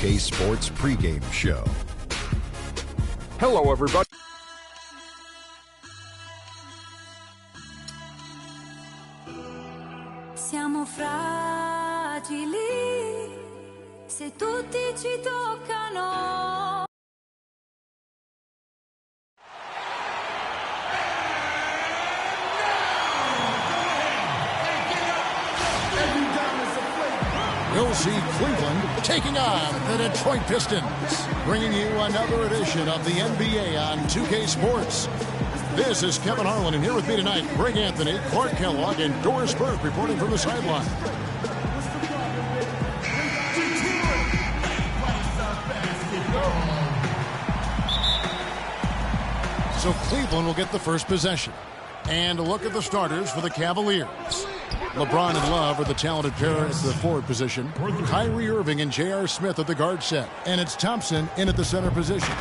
2K Sports pregame show. Hello, everybody. Siamo fragili se tutti ci toccano. You'll see Cleveland taking on the Detroit Pistons, bringing you another edition of the NBA on 2K Sports. This is Kevin Harlan, and here with me tonight, Greg Anthony, Clark Kellogg, and Doris Burke reporting from the sideline. So Cleveland will get the first possession. And a look at the starters for the Cavaliers. LeBron and Love are the talented pair at the forward position. Kyrie Irving and J.R. Smith at the guard set. And it's Thompson in at the center position.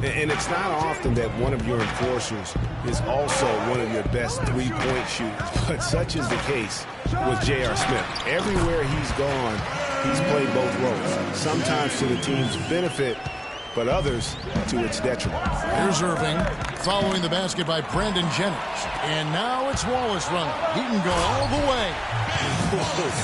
And it's not often that one of your enforcers is also one of your best three-point shooters. But such is the case with J.R. Smith. Everywhere he's gone, he's played both roles. Sometimes to the team's benefit, but others to its detriment. Here's Irving, following the basket by Brandon Jennings. And now it's Wallace running. He can go all the way.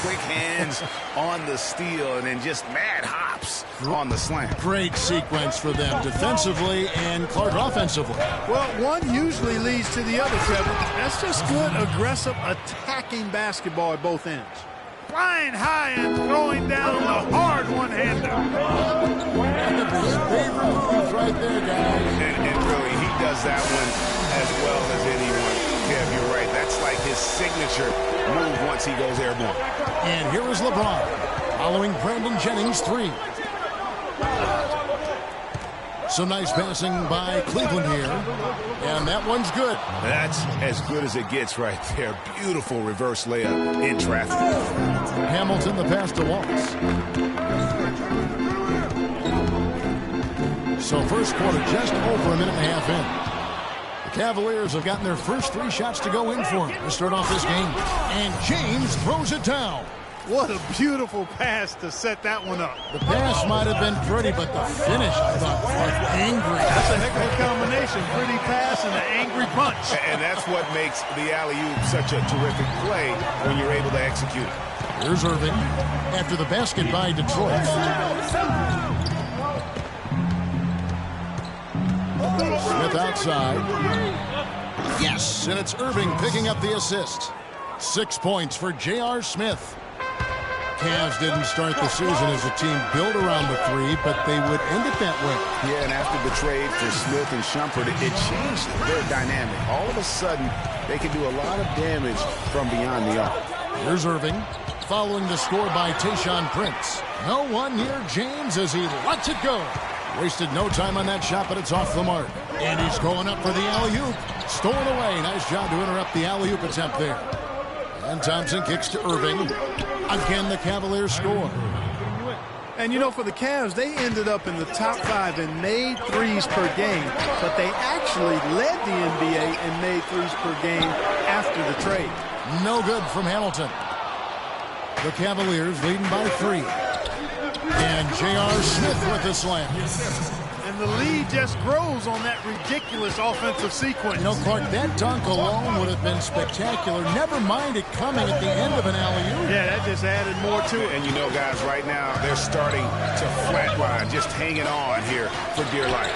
Quick hands on the steal and then just mad hops on the slam. Great sequence for them defensively and Clark offensively. Well, one usually leads to the other, Kevin. That's just good, aggressive, attacking basketball at both ends. Flying high and throwing down a hard one-hander. Favorite moves right there, guys. And really, he does that one as well as anyone. Kev, you're right. That's like his signature move once he goes airborne. And here is LeBron following Brandon Jennings' three. So nice passing by Cleveland here. And that one's good. That's as good as it gets right there. Beautiful reverse layup in traffic. Hamilton the pass to Wallace. So first quarter just over a minute and a half in. The Cavaliers have gotten their first three shots to go in for them to start off this game. And James throws it down. What a beautiful pass to set that one up. The pass might have been pretty, but the finish, I thought, was angry. That's a heck of a combination. Pretty pass and an angry punch. And that's what makes the alley-oop such a terrific play when you're able to execute it. Here's Irving after the basket by Detroit. Smith outside. Yes, and it's Irving picking up the assist. 6 points for J.R. Smith. Cavs didn't start the season as a team built around the three, but they would end it that way. Yeah, and after the trade for Smith and Shumpert, it changed their dynamic. All of a sudden, they can do a lot of damage from beyond the arc. Here's Irving, following the score by Tayshaun Prince. No one near James as he lets it go. Wasted no time on that shot, but it's off the mark. And he's going up for the alley-oop. Stolen away. Nice job to interrupt the alley-oop attempt there. And Thompson kicks to Irving. Again, the Cavaliers score. And, you know, for the Cavs, they ended up in the top 5 and made threes per game. But they actually led the NBA and made threes per game after the trade. No good from Hamilton. The Cavaliers leading by 3. And J.R. Smith with the slam. And the lead just grows on that ridiculous offensive sequence. You know, Clark, that dunk alone would have been spectacular. Never mind it coming at the end of an alley-oop. Yeah, that just added more to it. And you know, guys, right now, they're starting to flatline, just hanging on here for dear life.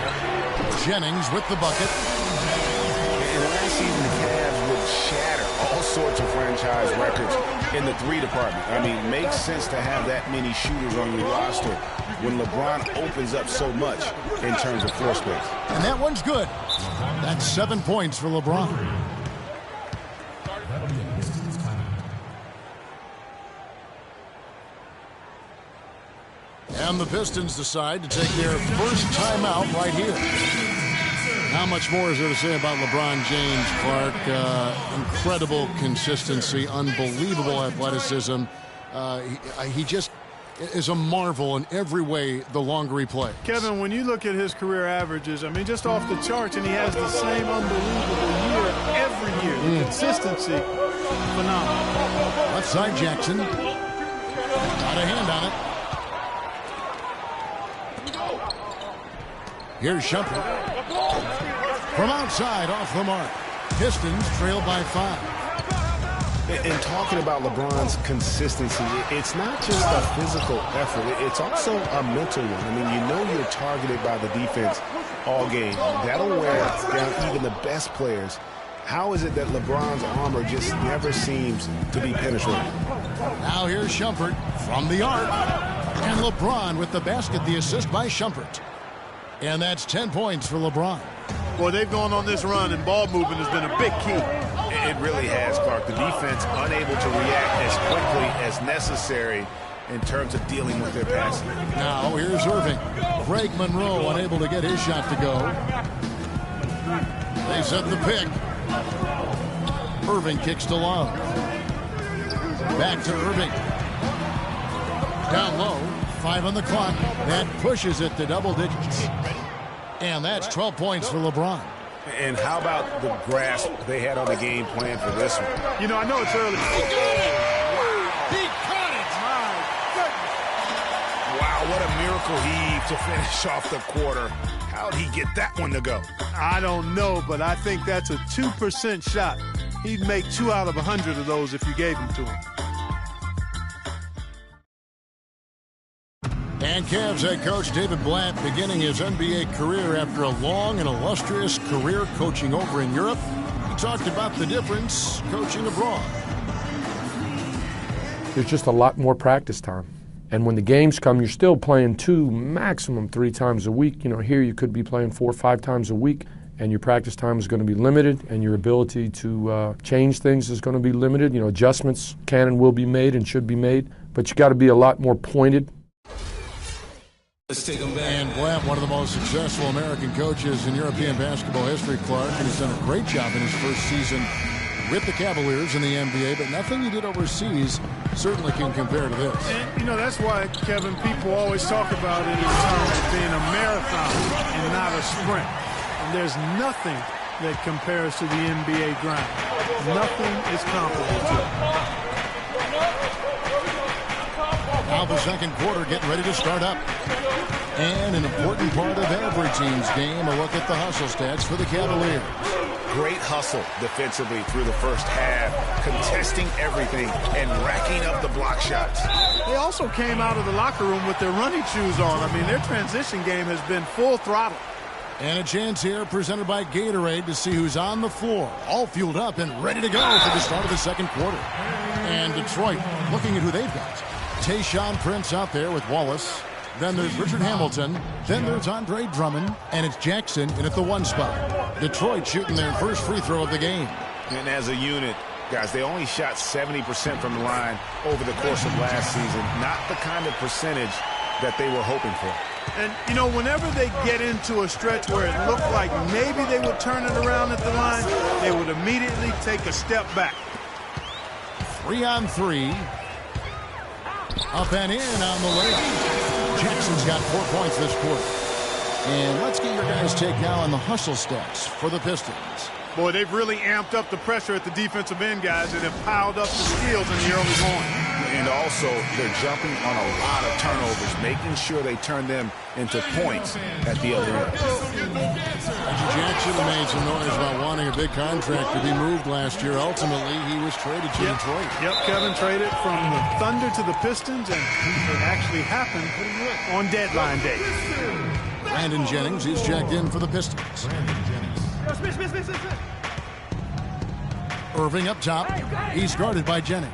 Jennings with the bucket. And last season, the Cavs would shatter all sorts of franchise records in the three department. I mean, makes sense to have that many shooters on your roster when LeBron opens up so much in terms of floor space. And that one's good. That's 7 points for LeBron. And the Pistons decide to take their first timeout right here. How much more is there to say about LeBron James, Clark? Incredible consistency, unbelievable athleticism. He just is a marvel in every way the longer he plays. Kevin, when you look at his career averages, I mean, just off the charts, and he has the same unbelievable year every year. The consistency, phenomenal. Left side, Jackson. Got a hand on it. Here's Shumpert. From outside, off the mark. Pistons trail by 5. And talking about LeBron's consistency, it's not just a physical effort. It's also a mental one. I mean, you know you're targeted by the defense all game. That'll wear down even the best players. How is it that LeBron's armor just never seems to be penetrated? Now here's Shumpert from the arc. And LeBron with the basket, the assist by Shumpert. And that's 10 points for LeBron. Boy, they've gone on this run, and ball movement has been a big key. It really has, Clark. The defense unable to react as quickly as necessary in terms of dealing with their passing. Now here's Irving. Greg Monroe unable to get his shot to go. They set the pick. Irving kicks to Love. Back to Irving. Down low. 5 on the clock. That pushes it to double digits. And that's 12 points for LeBron. And how about the grasp they had on the game plan for this one? You know, I know it's early. He got it! He caught it! My goodness. Wow, what a miracle heave to finish off the quarter. How'd he get that one to go? I don't know, but I think that's a 2% shot. He'd make 2 out of 100 of those if you gave them to him. And Cavs head coach David Blatt beginning his NBA career after a long and illustrious career coaching over in Europe. He talked about the difference coaching abroad. There's just a lot more practice time. And when the games come, you're still playing 2, maximum 3 times a week. You know, here you could be playing 4 or 5 times a week, and your practice time is going to be limited, and your ability to change things is going to be limited. You know, adjustments can and will be made and should be made, but you got to be a lot more pointed. Let's take him back. And Blatt, one of the most successful American coaches in European basketball history, Clark, and has done a great job in his first season with the Cavaliers in the NBA, but nothing he did overseas certainly can compare to this. And, you know, that's why, Kevin, people always talk about it in terms of being a marathon and not a sprint. And there's nothing that compares to the NBA grind. Nothing is comparable to it. Now the second quarter getting ready to start up. And an important part of every team's game, a look at the hustle stats for the Cavaliers. Great hustle defensively through the first half, contesting everything and racking up the block shots. They also came out of the locker room with their running shoes on. I mean, their transition game has been full throttle. And a chance here presented by Gatorade to see who's on the floor. All fueled up and ready to go for the start of the second quarter. And Detroit looking at who they've got. Tayshaun Prince out there with Wallace. Then there's Richard Hamilton. Then there's Andre Drummond. And it's Jackson in at the 1 spot. Detroit shooting their first free throw of the game. And as a unit, guys, they only shot 70% from the line over the course of last season. Not the kind of percentage that they were hoping for. And, you know, whenever they get into a stretch where it looked like maybe they would turn it around at the line, they would immediately take a step back. 3 on 3. Up and in on the layup. Jackson's got 4 points this quarter. And let's get your guys' take now on the hustle stats for the Pistons. Boy, they've really amped up the pressure at the defensive end, guys, and have piled up the steals in the early going. And also, they're jumping on a lot of turnovers, making sure they turn them into points at the other end. Reggie Jackson made some noise about wanting a big contract to be moved last year. Ultimately, he was traded to Detroit. Yep, Kevin traded from the Thunder to the Pistons, and it actually happened on deadline day. Brandon Jennings is checked in for the Pistons. Irving up top. He's guarded by Jennings.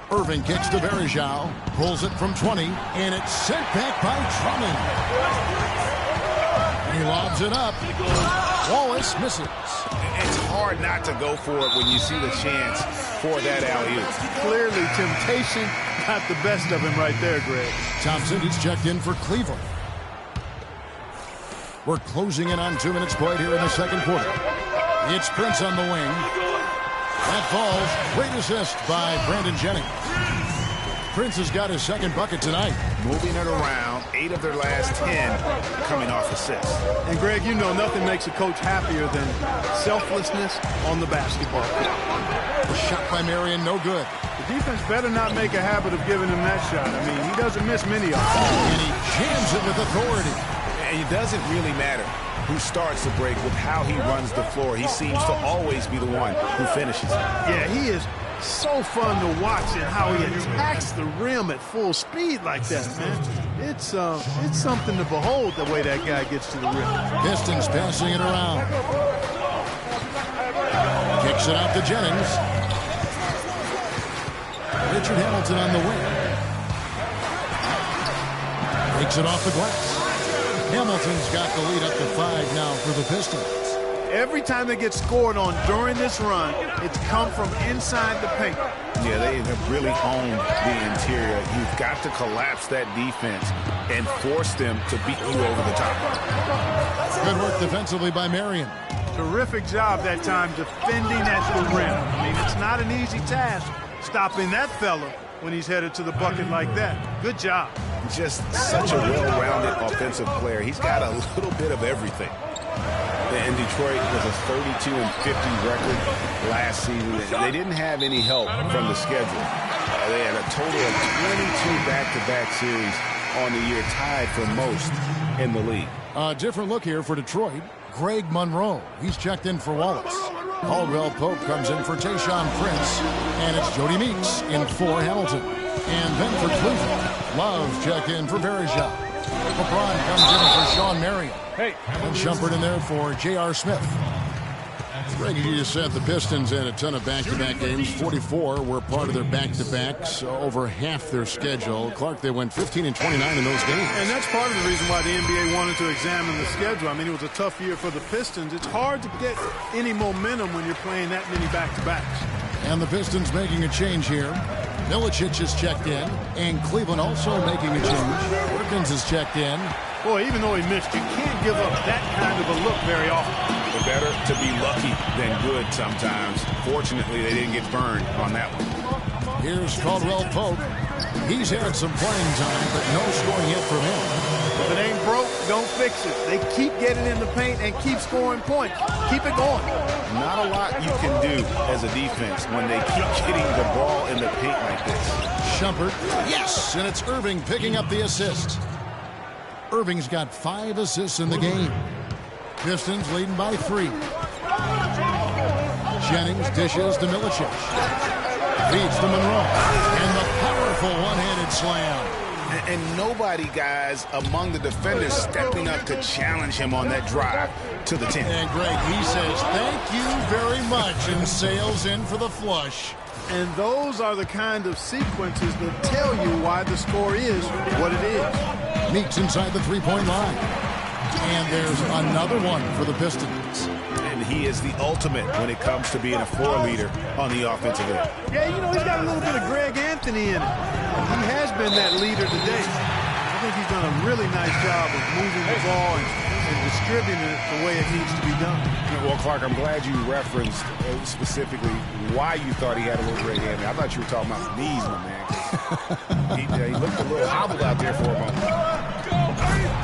Irving kicks to Varejao, pulls it from 20, and it's sent back by Drummond. He lobs it up. Wallace misses. It's hard not to go for it when you see the chance for that alley-oop. Clearly, temptation got the best of him right there, Greg. Thompson is checked in for Cleveland. We're closing in on 2 minutes played here in the second quarter. It's Prince on the wing. That falls. Great assist by Brandon Jennings. Prince has got his second bucket tonight. Moving it around, 8 of their last 10 coming off assists. And, Greg, you know nothing makes a coach happier than selflessness on the basketball court. A shot by Marion, no good. The defense better not make a habit of giving him that shot. I mean, he doesn't miss many of them. And he jams it with authority. And It doesn't really matter who starts the break with how he runs the floor. He seems to always be the one who finishes it. Yeah, he is so fun to watch and how he attacks the rim at full speed like that, man. It's something to behold the way that guy gets to the rim. Pistons passing it around. Kicks it out to Jennings. Richard Hamilton on the wing. Takes it off the glass. Hamilton's got the lead up to 5 now for the Pistons. Every time they get scored on during this run, it's come from inside the paint. Yeah, they have really owned the interior. You've got to collapse that defense and force them to beat you over the top. Good work defensively by Marion. Terrific job that time defending at the rim. I mean, it's not an easy task stopping that fella when he's headed to the bucket like that. Good job. Just such a well-rounded offensive player. He's got a little bit of everything. And Detroit was a 32-50 record last season. They didn't have any help from the schedule. They had a total of 22 back-to-back series on the year, tied for most in the league. A different look here for Detroit. Greg Monroe. He's checked in for Wallace. Caldwell Pope comes in for Tayshaun Prince. And it's Jody Meeks in for Hamilton. And then for Cleveland, Love checked in for Verija. LeBron comes in for Sean Marion. And Shumpert in there for J.R. Smith. Greg, you just said the Pistons had a ton of back-to-back games. 44 were part of their back-to-backs, over half their schedule. Clark, they went 15 and 29 in those games. And that's part of the reason why the NBA wanted to examine the schedule. I mean, it was a tough year for the Pistons. It's hard to get any momentum when you're playing that many back-to-backs. And the Pistons making a change here. Milicic is checked in, and Cleveland also making a change. Perkins is checked in. Boy, even though he missed, you can't give up that kind of a look very often. It's better to be lucky than good sometimes. Fortunately, they didn't get burned on that one. Here's Caldwell Pope. He's had some playing time, but no scoring hit from him. If it ain't broke, don't fix it. They keep getting in the paint and keep scoring points. Keep it going. Not a lot you can do as a defense when they keep getting the ball in the paint like this. Shumpert, yes, and it's Irving picking up the assist. Irving's got 5 assists in the game. Pistons leading by 3. Jennings dishes to Milicic. Feeds to Monroe. And the powerful one-handed slam. And nobody, guys, among the defenders stepping up to challenge him on that drive to the 10. And Greg, he says, thank you very much, and sails in for the flush. And those are the kind of sequences that tell you why the score is what it is. Meeks inside the three-point line. And there's another one for the Pistons. And he is the ultimate when it comes to being a floor leader on the offensive end. Yeah, you know, he's got a little bit of Greg Anthony in it. He has been that leader today. I think he's done a really nice job of moving the ball and distributing it the way it needs to be done. Well, Clark, I'm glad you referenced specifically why you thought he had a little Greg Anthony. I thought you were talking about the knees, my man. He looked a little hobbled out there for a moment.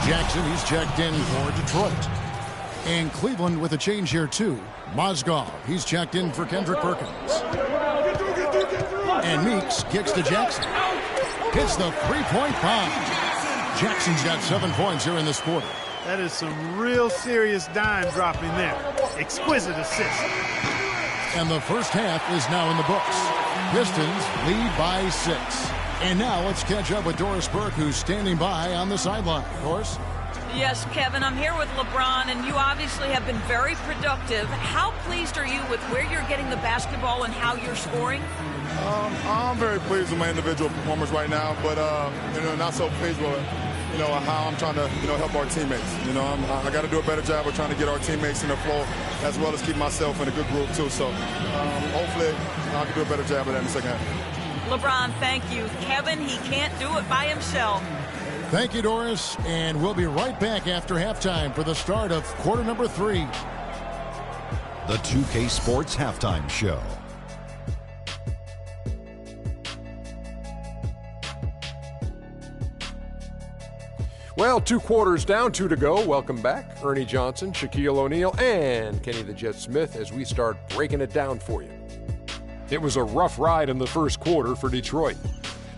Jackson, he's checked in for Detroit. And Cleveland with a change here, too. Mozgov, he's checked in for Kendrick Perkins. And Meeks kicks to Jackson. Hits the three-point bomb. Jackson's got 7 points here in this quarter. That is some real serious dime dropping there. Exquisite assist. And the first half is now in the books. Pistons lead by 6. And now let's catch up with Doris Burke, who's standing by on the sideline. Doris? Yes, Kevin, I'm here with LeBron, and you obviously have been very productive. How pleased are you with where you're getting the basketball and how you're scoring? I'm very pleased with my individual performance right now, but not so pleased with how I'm trying to help our teammates. I got to do a better job of trying to get our teammates in the flow as well as keep myself in a good group too. So hopefully I can do a better job of that in the second half. LeBron, thank you. Kevin, he can't do it by himself. Thank you, Doris, and we'll be right back after halftime for the start of quarter number 3. The 2K Sports Halftime Show. Well, 2 quarters down, 2 to go. Welcome back. Ernie Johnson, Shaquille O'Neal, and Kenny the Jet Smith as we start breaking it down for you. It was a rough ride in the first quarter for Detroit.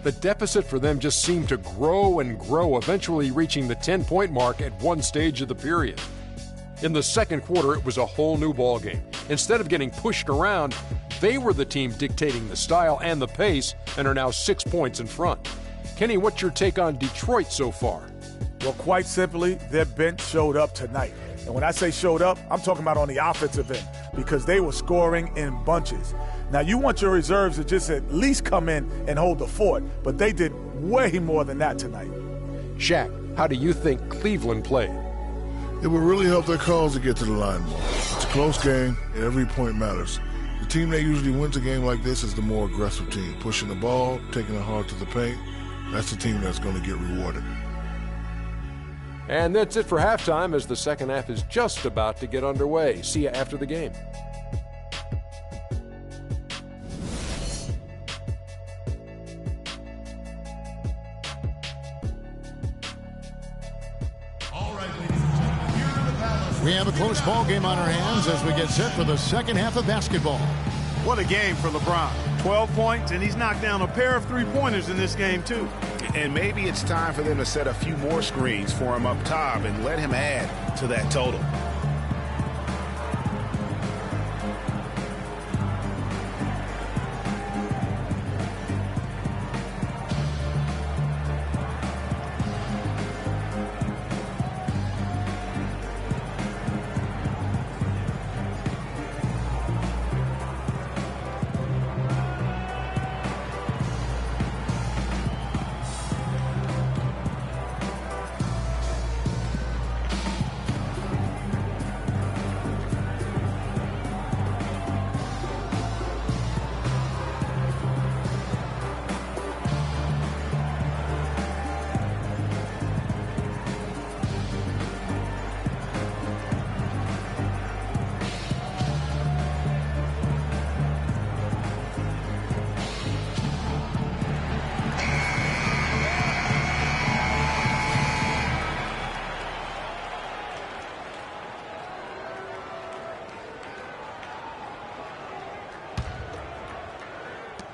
The deficit for them just seemed to grow and grow, eventually reaching the 10-point mark at one stage of the period. In the second quarter, it was a whole new ballgame. Instead of getting pushed around, they were the team dictating the style and the pace and are now 6 points in front. Kenny, what's your take on Detroit so far? Well, quite simply, their bench showed up tonight. And when I say showed up, I'm talking about on the offensive end because they were scoring in bunches. Now, you want your reserves to just at least come in and hold the fort, but they did way more than that tonight. Shaq, how do you think Cleveland played? It will really help their cause to get to the line more. It's a close game, and every point matters. The team that usually wins a game like this is the more aggressive team, pushing the ball, taking it hard to the paint. That's the team that's going to get rewarded. And that's it for halftime as the second half is just about to get underway. See you after the game. We have a close ball game on our hands as we get set for the second half of basketball. What a game for LeBron. 12 points, and he's knocked down a pair of three-pointers in this game, too. And maybe it's time for them to set a few more screens for him up top and let him add to that total.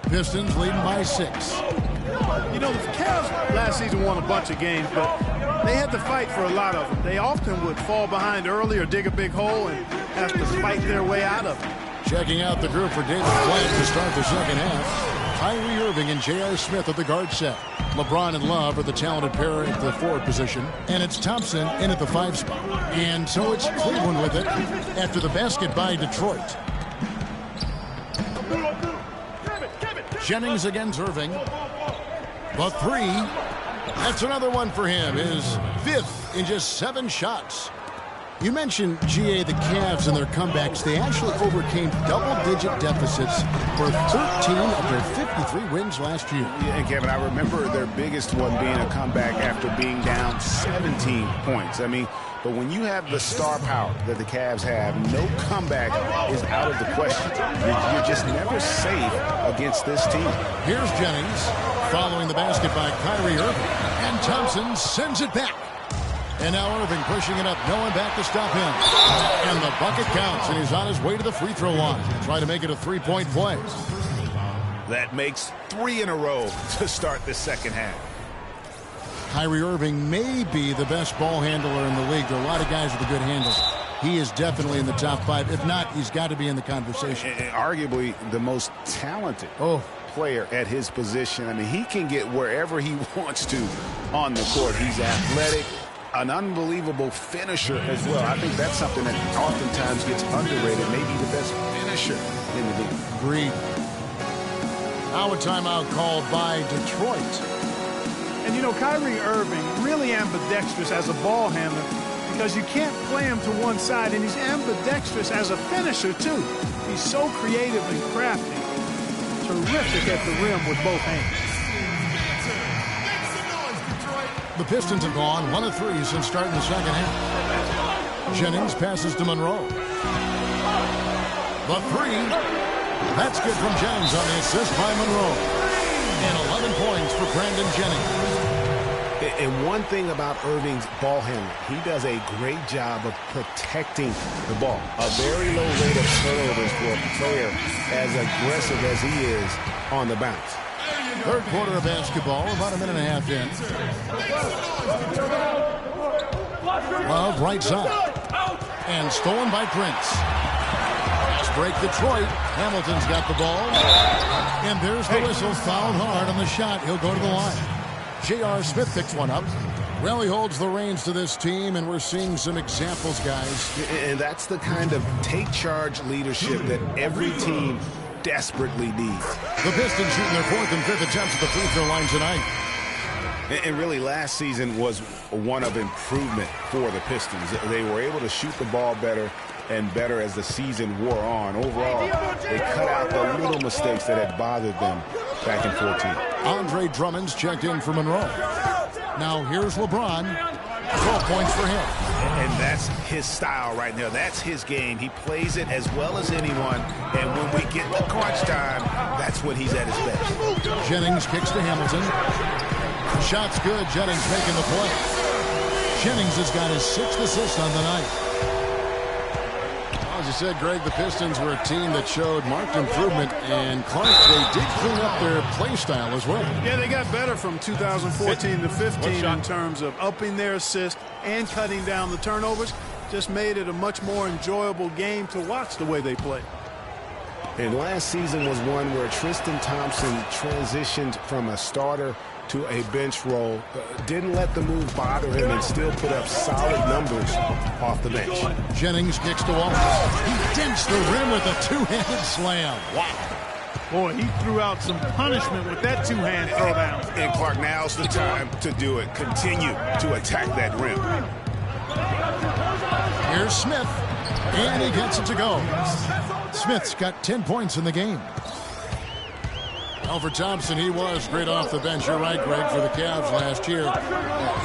Pistons leading by 6. You know, the Cavs last season won a bunch of games, but they had to fight for a lot of them. They often would fall behind early or dig a big hole and have to fight their way out of it. Checking out the group for David Bland to start the second half. Kyrie Irving and J.R. Smith at the guard set. LeBron and Love are the talented pair at the forward position. And it's Thompson in at the 5 spot. And so it's Cleveland with it after the basket by Detroit. Jennings against Irving. The 3. That's another one for him. His 5th in just 7 shots. You mentioned, GA, the Cavs and their comebacks. They actually overcame double-digit deficits for 13 of their 53 wins last year. Yeah, and Kevin, I remember their biggest one being a comeback after being down 17 points. I mean, but when you have the star power that the Cavs have, no comeback is out of the question. You're just never safe against this team. Here's Jennings following the basket by Kyrie Irving. And Thompson sends it back. And now Irving pushing it up. No one back to stop him. And the bucket counts, and he's on his way to the free throw line. Try to make it a 3-point play. That makes 3 in a row to start the second half. Kyrie Irving may be the best ball handler in the league. There are a lot of guys with a good handle. He is definitely in the top 5. If not, he's got to be in the conversation. And arguably the most talented player at his position. I mean, he can get wherever he wants to on the court. He's athletic, an unbelievable finisher as well. I think that's something that oftentimes gets underrated. Maybe the best finisher in the league. Agreed. Now a timeout called by Detroit. And, you know, Kyrie Irving really ambidextrous as a ball handler because you can't play him to one side, and he's ambidextrous as a finisher, too. He's so creative and crafty. Terrific at the rim with both hands. The Pistons have gone 1 of 3 since starting the second half. Jennings passes to Monroe. The 3. That's good from Jennings on the assist by Monroe. And 11 points for Brandon Jennings. And one thing about Irving's ball handling, he does a great job of protecting the ball. A very low rate of turnovers for a player as aggressive as he is on the bounce. Third quarter of basketball, about a minute and a half in. Love right side. And stolen by Prince. Fast break Detroit. Hamilton's got the ball. And there's the whistle. Fouled hard on the shot. He'll go to the line. J.R. Smith picks one up. Well, he holds the reins to this team, and we're seeing some examples, guys. And that's the kind of take-charge leadership that every team desperately needs. The Pistons shooting their fourth and fifth attempts at the free throw line tonight. And really, last season was one of improvement for the Pistons. They were able to shoot the ball better and better as the season wore on. Overall, they cut out the little mistakes that had bothered them back in 14. Andre Drummond's checked in for Monroe. Now here's LeBron. 12 points for him. And that's his style right now. That's his game. He plays it as well as anyone. And when we get the crunch time, that's when he's at his best. Jennings kicks to Hamilton. Shot's good. Jennings making the play. Jennings has got his 6th assist on the night. As you said, Greg, the Pistons were a team that showed marked improvement, and Clark, they did clean up their play style as well. Yeah, they got better from 2014 to 15 in terms of upping their assist and cutting down the turnovers. Just made it a much more enjoyable game to watch the way they play. And last season was one where Tristan Thompson transitioned from a starter to a bench role, didn't let the move bother him, and still put up solid numbers off the bench. Jennings kicks to Wallace. He dents the rim with a two-handed slam. Wow. Boy, he threw out some punishment with that two-hand throwdown. And Clark, now's the time to do it. Continue to attack that rim. Here's Smith, and he gets it to go. Smith's got 10 points in the game. For Thompson, he was great off the bench. You're right, Greg, for the Cavs last year.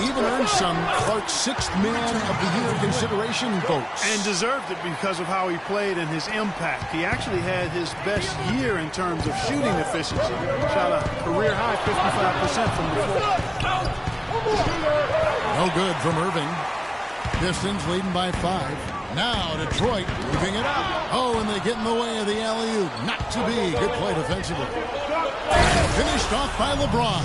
Even earned some Clark's 6th Man of the Year consideration votes. And deserved it because of how he played and his impact. He actually had his best year in terms of shooting efficiency. Shot a career-high 55% from the floor. No good from Irving. Pistons leading by 5. Now Detroit moving it up. Oh, and they get in the way of the alley-oop. Not to be. Good play defensively. And finished off by LeBron.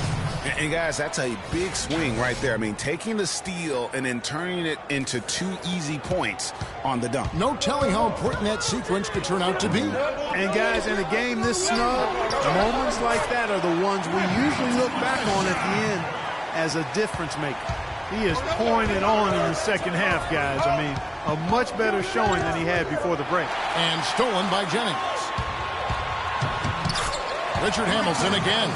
And guys, that's a big swing right there. I mean, taking the steal and then turning it into 2 easy points on the dunk. No telling how important that sequence could turn out to be. And guys, in a game this snug, moments like that are the ones we usually look back on at the end as a difference maker. He is pouring it on in the second half, guys. I mean, a much better showing than he had before the break. And stolen by Jennings. Richard Hamilton again.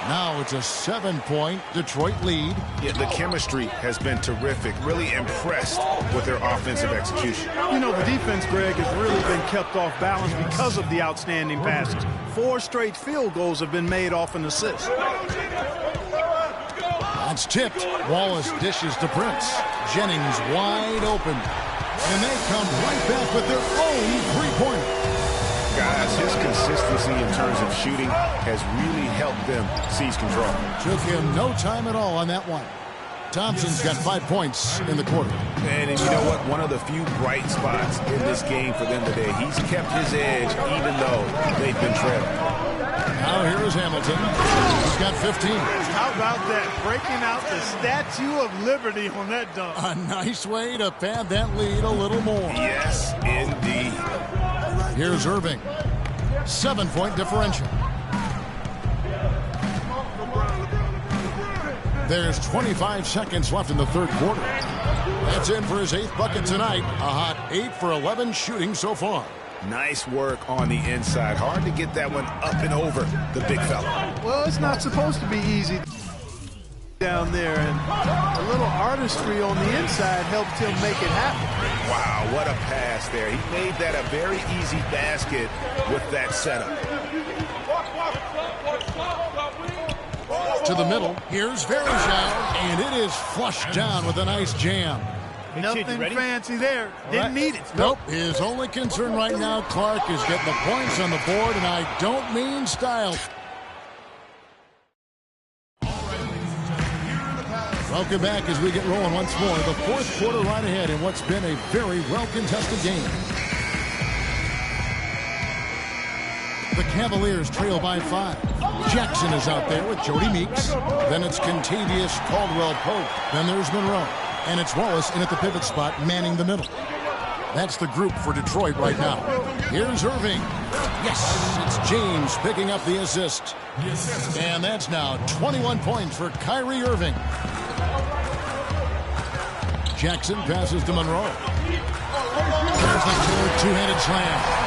Now it's a 7-point Detroit lead. Yeah, the chemistry has been terrific. Really impressed with their offensive execution. You know, the defense, Greg, has really been kept off balance because of the outstanding passes. 4 straight field goals have been made off an assist. It's tipped. Wallace dishes to Prince. Jennings wide open. And they come right back with their own three-pointer. Guys, his consistency in terms of shooting has really helped them seize control. Took him no time at all on that one. Thompson's got 5 points in the quarter. And you know what? One of the few bright spots in this game for them today. He's kept his edge even though they've been trailing. Now here is Hamilton. He's got 15. How about that? Breaking out the Statue of Liberty on that dunk. A nice way to pad that lead a little more. Yes, indeed. Here's Irving. 7-point differential. There's 25 seconds left in the third quarter. That's in for his 8th bucket tonight. A hot 8 for 11 shooting so far. Nice work on the inside. Hard to get that one up and over the big fella. Well, it's not supposed to be easy down there, and a little artistry on the inside helped him make it happen. Wow, what a pass there. He made that a very easy basket with that setup. To the middle. Here's Varejao, and it is flushed down with a nice jam. Nothing fancy there. Didn't need it. Nope. His only concern right now, Clark, is getting the points on the board, and I don't mean style. Welcome back as we get rolling once more. The fourth quarter right ahead in what's been a very well-contested game. The Cavaliers trail by 5. Jackson is out there with Jody Meeks. Then it's Contavious Caldwell-Pope. Then there's Monroe. And it's Wallace in at the pivot spot, manning the middle. That's the group for Detroit right now. Here's Irving. Yes, it's James picking up the assist. And that's now 21 points for Kyrie Irving. Jackson passes to Monroe. There's the two-handed slam.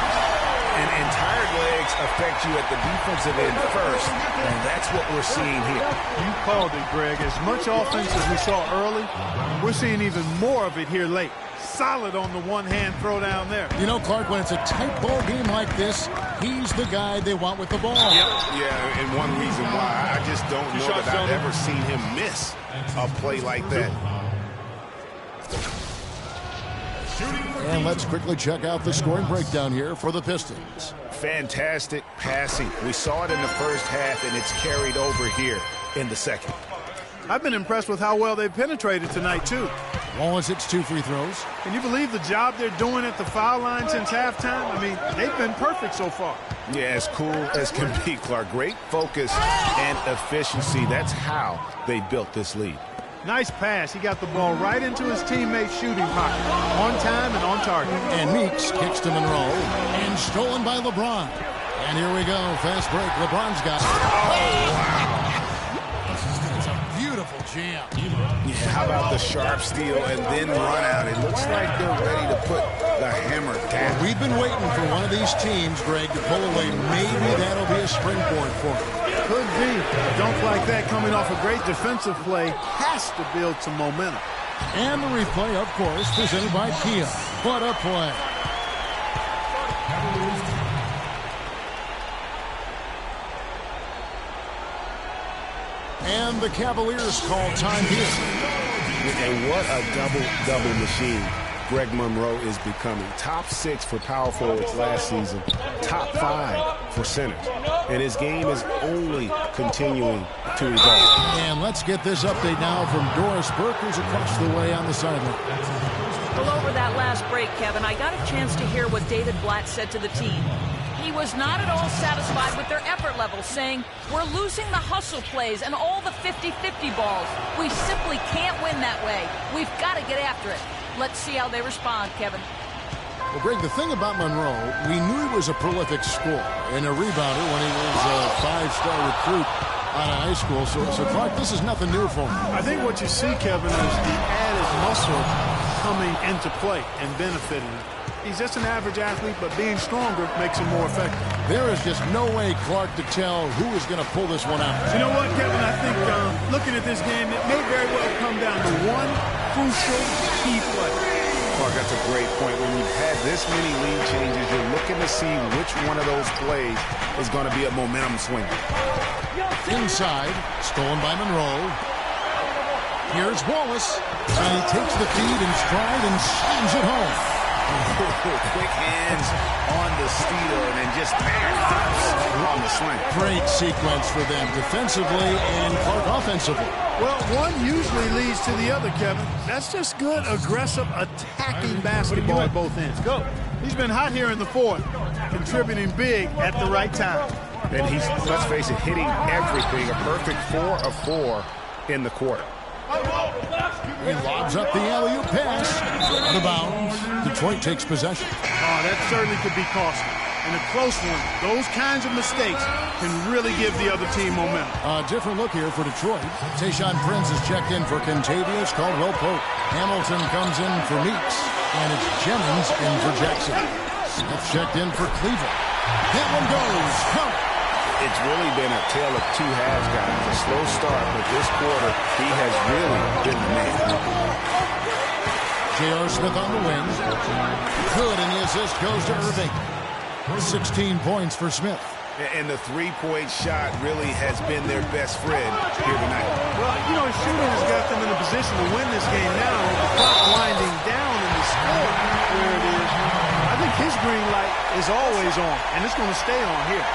And tired legs affect you at the defensive end first, and that's what we're seeing here. You called it, Greg. As much offense as we saw early, we're seeing even more of it here late. Solid on the one-hand throw down there. You know, Clark, when it's a tight ball game like this, he's the guy they want with the ball. Yep. Yeah, and one reason why I just don't know that I've ever seen him miss a play like that. And let's quickly check out the scoring breakdown here for the Pistons. Fantastic passing. We saw it in the first half, and it's carried over here in the second. I've been impressed with how well they've penetrated tonight, too. Wallace hits 2 free throws. Can you believe the job they're doing at the foul line since halftime? I mean, they've been perfect so far. Yeah, as cool as can be, Clark. Great focus and efficiency. That's how they built this lead. Nice pass. He got the ball right into his teammate's shooting pocket. On time and on target. And Meeks kicks to Monroe. And stolen by LeBron. And here we go. Fast break. LeBron's got it. Oh, wow. It's a beautiful jam. Yeah, how about the sharp steal and then run out? It looks like they're ready to put the hammer down. We've been waiting for one of these teams, Greg, to pull away. Maybe that'll be a springboard for them. Could be. A dunk like that coming off a great defensive play has to build some momentum. And the replay, of course, presented by Kia. What a play. And the Cavaliers call time here. And what a double-double machine Greg Monroe is becoming. Top 6 for power forwards last season. Top 5 for centers. And his game is only continuing to evolve. And let's get this update now from Doris Burke, who's across the way on the sideline. Well, over that last break, Kevin, I got a chance to hear what David Blatt said to the team. He was not at all satisfied with their effort level, saying, "We're losing the hustle plays and all the 50-50 balls. We simply can't win that way. We've got to get after it." Let's see how they respond, Kevin. Well, Greg, the thing about Monroe, we knew he was a prolific scorer and a rebounder when he was a 5-star recruit out of high school. So Clark, this is nothing new for him. I think what you see, Kevin, is the added muscle coming into play and benefiting him. He's just an average athlete, but being stronger makes him more effective. There is just no way, Clark, to tell who is going to pull this one out. You know what, Kevin? I think looking at this game, it may very well come down to one crucial key play. Clark, that's a great point. When you've had this many lead changes, you're looking to see which one of those plays is going to be a momentum swinger. Inside, stolen by Monroe. Here's Wallace, and he takes the feed in stride and slams it home. Quick hands on the steal and then just on the slam. Great sequence for them defensively and Clark offensively. Well, one usually leads to the other, Kevin. That's just good, aggressive, attacking basketball at both ends. Go. He's been hot here in the fourth, contributing big at the right time. And he's, let's face it, hitting everything. A perfect 4 of 4 in the quarter. He lobs up the alley-oop pass. Out of bounds. Detroit takes possession. Oh, that certainly could be costly. In a close one, those kinds of mistakes can really give the other team momentum. A different look here for Detroit. Tayshaun Prince is checked in for Contavious Caldwell-Pope. Hamilton comes in for Meeks. And it's Jennings in for Jackson. Smith checked in for Cleveland. That one goes. Come. It's really been a tale of two halves, guys. A slow start, but this quarter, he has really been the man. J.R. Smith on the wing. Good, and the assist goes to Irving. 16 points for Smith. And the three-point shot really has been their best friend here tonight. Well, you know, shooting has got them in a position to win this game now. The clock winding down in the score where it is. I think his green light is always on, and it's going to stay on here.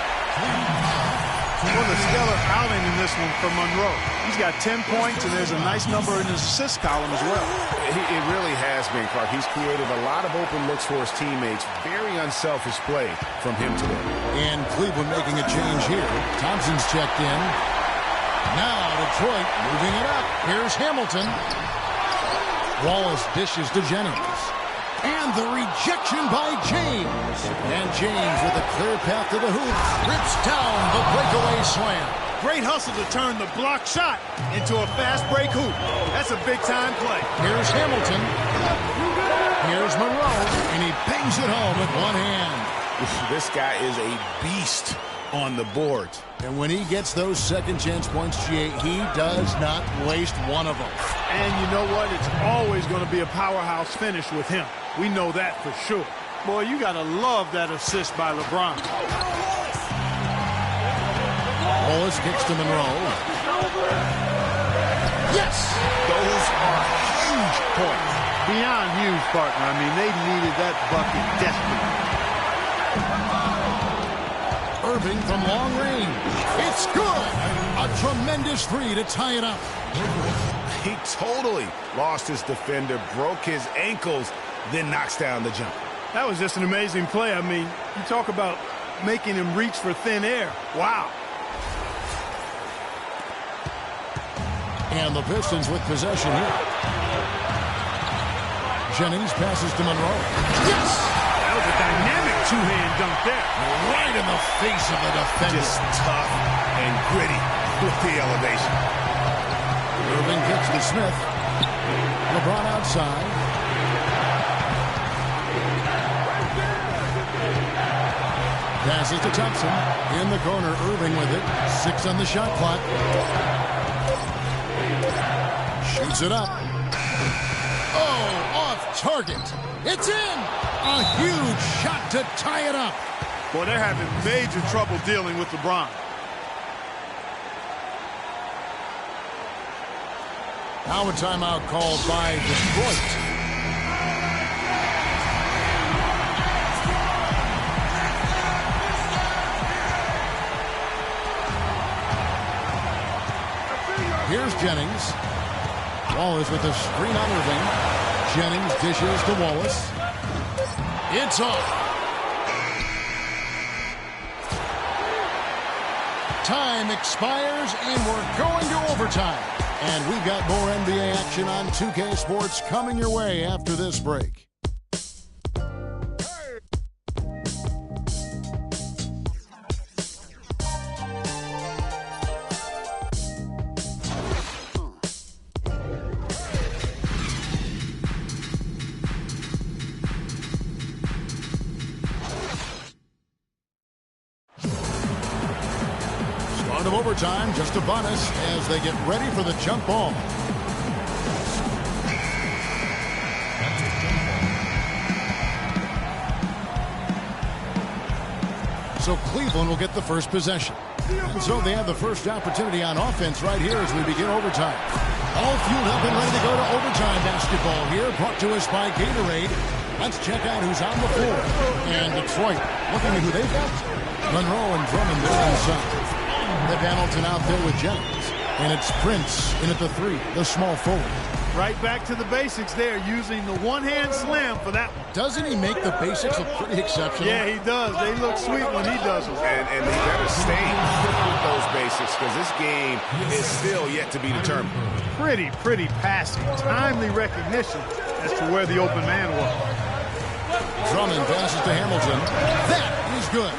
Well, the stellar outing in this one for Monroe. He's got 10 points, and there's a nice number in his assist column as well. It really has been, Clark. He's created a lot of open looks for his teammates. Very unselfish play from him today. And Cleveland making a change here. Thompson's checked in. Now Detroit moving it up. Here's Hamilton. Wallace dishes to Jennings. And the rejection by James. And James with a clear path to the hoop. Rips down the breakaway slam. Great hustle to turn the block shot into a fast break hoop. That's a big-time play. Here's Hamilton. Here's Monroe. And he bangs it home with one hand. This guy is a beast on the board. And when he gets those second chance points, GA, he does not waste one of them. And you know what? It's always going to be a powerhouse finish with him. We know that for sure. Boy, you got to love that assist by LeBron. Wallace kicks to Monroe. Yes! Those are huge points. Beyond huge, partner. I mean, they needed that bucket desperately. Irving from long range. It's good! A tremendous three to tie it up. He totally lost his defender, broke his ankles, then knocks down the jump. That was just an amazing play. I mean, you talk about making him reach for thin air. Wow. And the Pistons with possession here. Jennings passes to Monroe. Yes! That was a dynamic two-hand dunk there. Right in the face of the defender. Just tough and gritty with the elevation. Irving kicks to Smith. LeBron outside. Passes to Thompson. In the corner, Irving with it. 6 on the shot clock. Shoots it up. Oh, off target. It's in. A huge shot to tie it up. Boy, they're having major trouble dealing with LeBron. Now a timeout called by Detroit. Here's Jennings. Wallace with the screen on Irving. Jennings dishes to Wallace. It's off. Time expires, and we're going to overtime. And we've got more NBA action on 2K Sports coming your way after this break. Of overtime, just a bonus as they get ready for the jump ball. So Cleveland will get the first possession. And so they have the first opportunity on offense right here as we begin overtime. All fueled up and ready to go to overtime basketball here, brought to us by Gatorade. Let's check out who's on the floor. And Detroit, looking at who they've got. Monroe and Drummond there inside. With Hamilton out there with Jennings. And it's Prince in at the 3, the small forward. Right back to the basics there, using the one-hand slam for that one. Doesn't he make the basics look pretty exceptional? Yeah, he does. They look sweet when he does them. And they better stay with those basics because this game is still yet to be determined. Pretty passing. Timely recognition as to where the open man was. Drummond passes to Hamilton. That is good.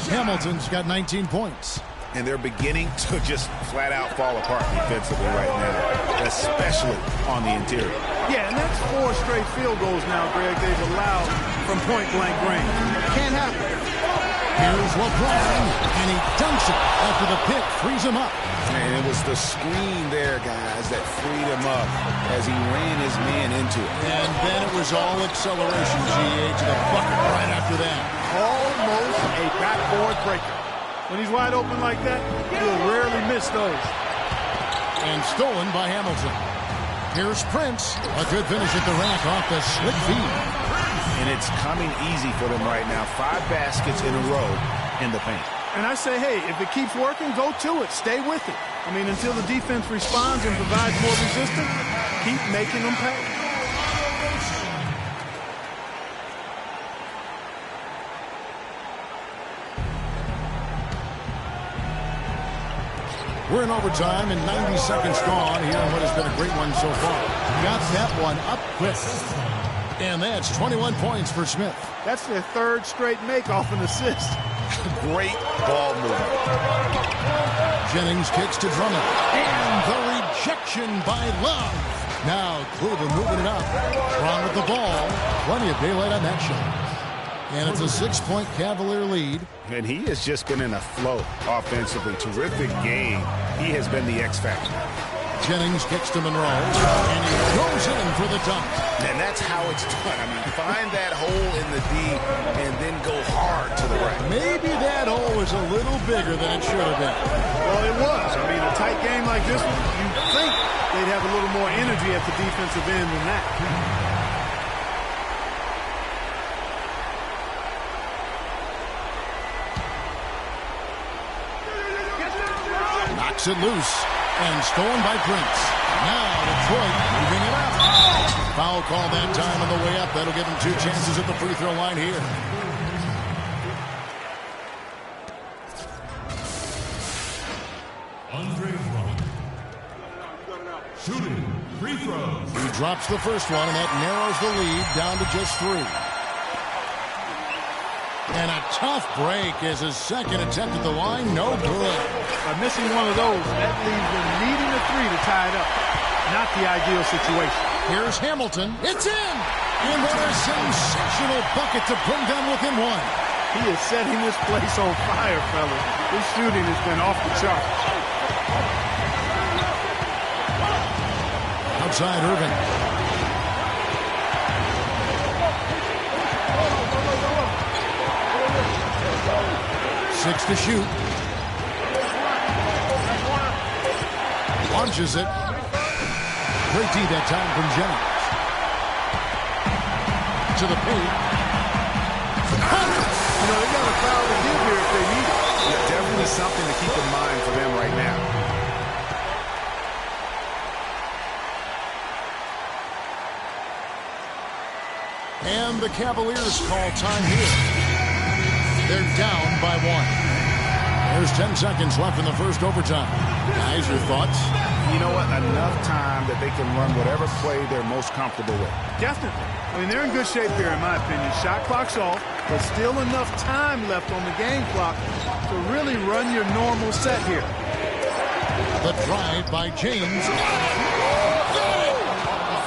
Hamilton's got 19 points. And they're beginning to just flat out fall apart defensively right now, especially on the interior. Yeah, and that's 4 straight field goals now, Greg, they've allowed from point-blank range. Can't happen. Here's LeBron, and he dunks it after the pick frees him up. And it was the screen there, guys, that freed him up as he ran his man into it. And then it was all acceleration, GA, to the bucket right after that. Almost a backboard breaker. When he's wide open like that, he'll rarely miss those. And stolen by Hamilton. Here's Prince. A good finish at the rack off the slick feed. And it's coming easy for them right now. 5 baskets in a row in the paint. And I say, hey, if it keeps working, go to it. Stay with it. I mean, until the defense responds and provides more resistance, keep making them pay. We're in overtime and 90 seconds gone here in what has been a great one so far. Got that one up quick. And that's 21 points for Smith. That's their third straight make off an assist. Great ball movement. Jennings kicks to Drummond. And the rejection by Love. Now Cleveland moving it up. Wrong with the ball. Plenty of daylight on that shot. And it's a 6-point Cavalier lead. And he has just been in a flow offensively. Terrific game. He has been the X factor. Jennings kicks to Monroe. And he goes in for the dunk. And that's how it's done. I mean, find that hole in the D and then go hard to the right. Maybe that hole was a little bigger than it should have been. Well, it was. I mean, a tight game like this one, you'd think they'd have a little more energy at the defensive end than that. Knocks it loose and stolen by Prince. Now Detroit moving it up. Foul call that time on the way up. That'll give him 2 chances at the free throw line here. Shooting free throws. He drops the first one, and that narrows the lead down to just 3. And a tough break is his second attempt at the line. No good. By missing one of those, that leaves them needing a 3 to tie it up. Not the ideal situation. Here's Hamilton. It's in! And what a sensational bucket to bring them within 1. He is setting this place on fire, fellas. His shooting has been off the chart. Outside Irving. Six to shoot. Launches it. Great D that time from Jennings. To the paint. You know, they got a foul to give here if they need it. Yeah, definitely something to keep in mind for them right now. And the Cavaliers call time here. They're down by 1. There's 10 seconds left in the first overtime. Guys, your thoughts? You know what? Enough time that they can run whatever play they're most comfortable with. Definitely. I mean, they're in good shape here, in my opinion. Shot clock's off, but still enough time left on the game clock to really run your normal set here. The drive by James.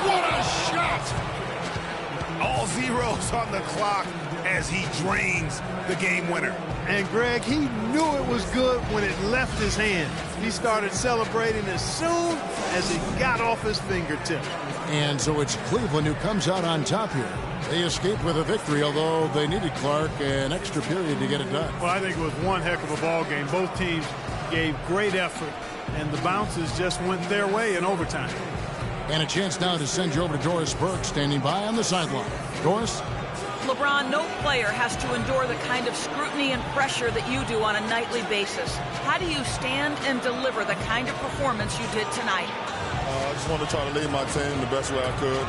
What a shot! All zeros on the clock as he drains the game winner. And Greg, he knew it was good when it left his hand. He started celebrating as soon as it got off his fingertip. And so it's Cleveland who comes out on top here. They escaped with a victory, although they needed Clark an extra period to get it done. Well, I think it was one heck of a ball game. Both teams gave great effort, and the bounces just went their way in overtime. And a chance now to send you over to Doris Burke, standing by on the sideline. Doris? LeBron, no player has to endure the kind of scrutiny and pressure that you do on a nightly basis. How do you stand and deliver the kind of performance you did tonight? I just wanted to try to lead my team the best way I could.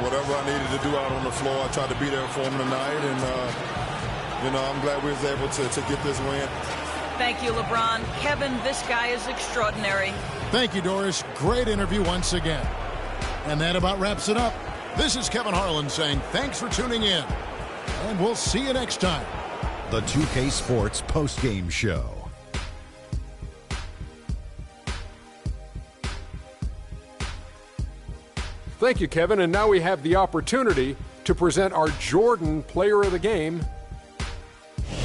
Whatever I needed to do out on the floor, I tried to be there for them tonight. And, I'm glad we was able to get this win. Thank you, LeBron. Kevin, this guy is extraordinary. Thank you, Doris. Great interview once again. And that about wraps it up. This is Kevin Harlan saying thanks for tuning in. And we'll see you next time. The 2K Sports Postgame Show. Thank you, Kevin. And now we have the opportunity to present our Jordan Player of the Game,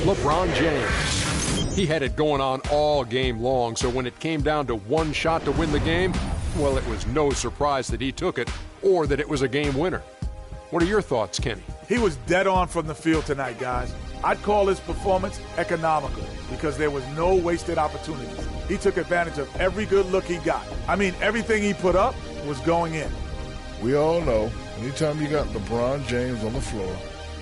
LeBron James. He had it going on all game long, so when it came down to one shot to win the game, well, it was no surprise that he took it or that it was a game winner. What are your thoughts, Kenny? He was dead on from the field tonight, guys. I'd call his performance economical because there was no wasted opportunities. He took advantage of every good look he got. I mean, everything he put up was going in. We all know, anytime you got LeBron James on the floor,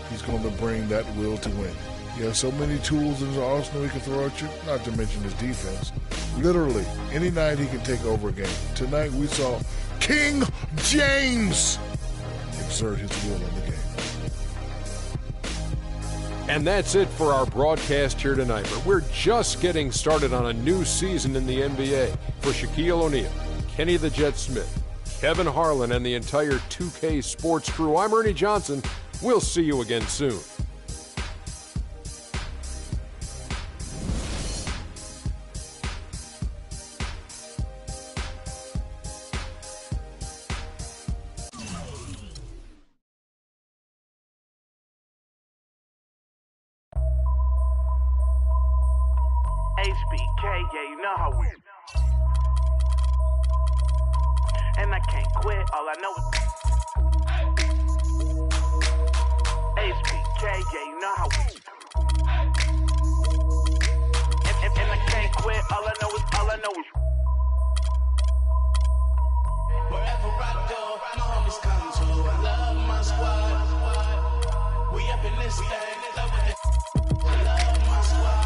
he's going to bring that will to win. He has so many tools in his arsenal he can throw at you, not to mention his defense. Literally, any night he can take over a game. Tonight we saw King James exert his will on the game. And that's it for our broadcast here tonight. But we're just getting started on a new season in the NBA. For Shaquille O'Neal, Kenny the Jet Smith, Kevin Harlan, and the entire 2K Sports crew, I'm Ernie Johnson. We'll see you again soon. HBK, yeah, you know how we. And I can't quit, all I know is. HBK, yeah, you know how we. And I can't quit, all I know is. Wherever I go, my homies come too. I love my squad. We up in this thing. I love my squad.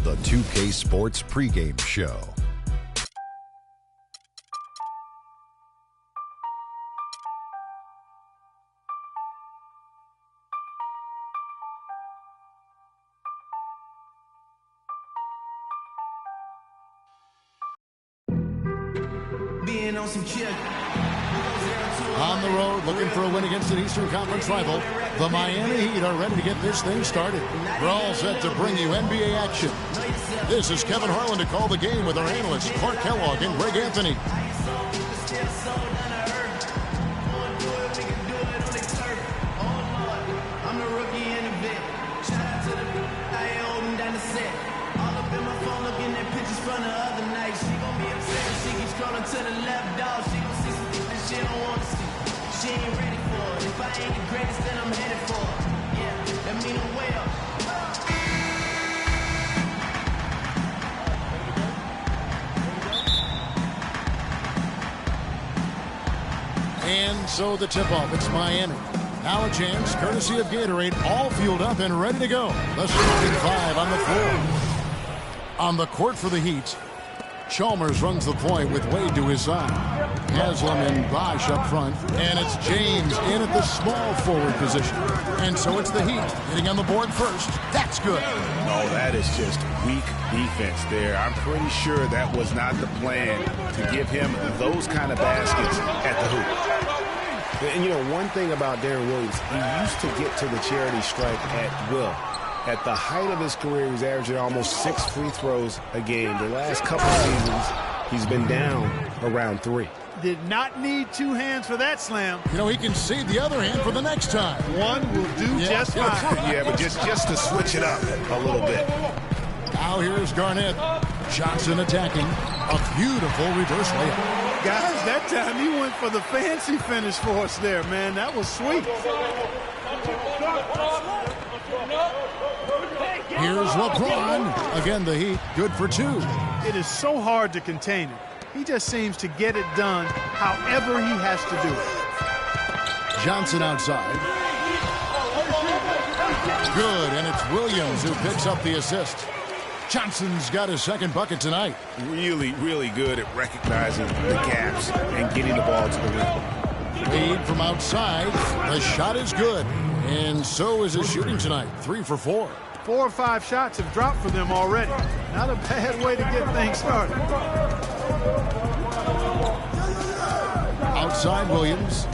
The 2K Sports pregame show. Being on some chill. On the road, looking for a win against an Eastern Conference rival, the Miami Heat are ready to get this thing started. We're all set to bring you NBA action. This is Kevin Harlan to call the game with our analysts, Clark Kellogg and Greg Anthony. I'm the rookie in the vet. Shout out to the I ain't holding down the set. All up in my phone looking at pictures from the other night. She gon' be upset if she keeps scrolling to the left, dog. She gon' see some things that she don't want to see. She ain't ready for it. If I ain't the greatest, then I'm headed for it. Yeah, that mean I'm way up. And so the tip-off, it's Miami. Now a chance, courtesy of Gatorade, all fueled up and ready to go. The starting five on the floor. On the court for the Heat, Chalmers runs the point with Wade to his side. Haslam and Bosch up front, and it's James in at the small forward position. And so it's the Heat hitting on the board first. That's good. No, that is just weak defense there. I'm pretty sure that was not the plan to give him those kind of baskets at the hoop. And, you know, one thing about Darren Williams, he used to get to the charity stripe at will. At the height of his career, he was averaging almost 6 free throws a game. The last couple of seasons, he's been down around 3. Did not need 2 hands for that slam. You know, he can save the other hand for the next time. One will do just fine. Yeah, but just to switch it up a little bit. Now here's Garnett. Johnson attacking. A beautiful reverse layup. Guys, that time he went for the fancy finish for us there, man. That was sweet. Here's LeBron. Again, the Heat, good for 2. It is so hard to contain him. He just seems to get it done however he has to do it. Johnson outside. Good, and it's Williams who picks up the assist. Johnson's got his second bucket tonight. Really, really good at recognizing the gaps and getting the ball to the rim. Wade from outside. The shot is good, and so is his shooting tonight. 3 for 4. 4 or 5 shots have dropped for them already. Not a bad way to get things started. Outside Williams.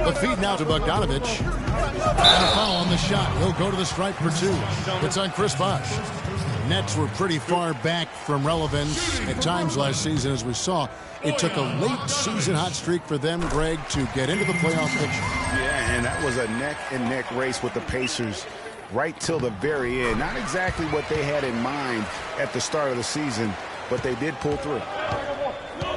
The feed now to Bogdanovich. And a foul on the shot. He'll go to the stripe for 2. It's on Chris Bosh. Nets were pretty far back from relevance at times last season, as we saw. It took a late season hot streak for them, Greg, to get into the playoff picture. Yeah, and that was a neck-and-neck race with the Pacers right till the very end. Not exactly what they had in mind at the start of the season, but they did pull through.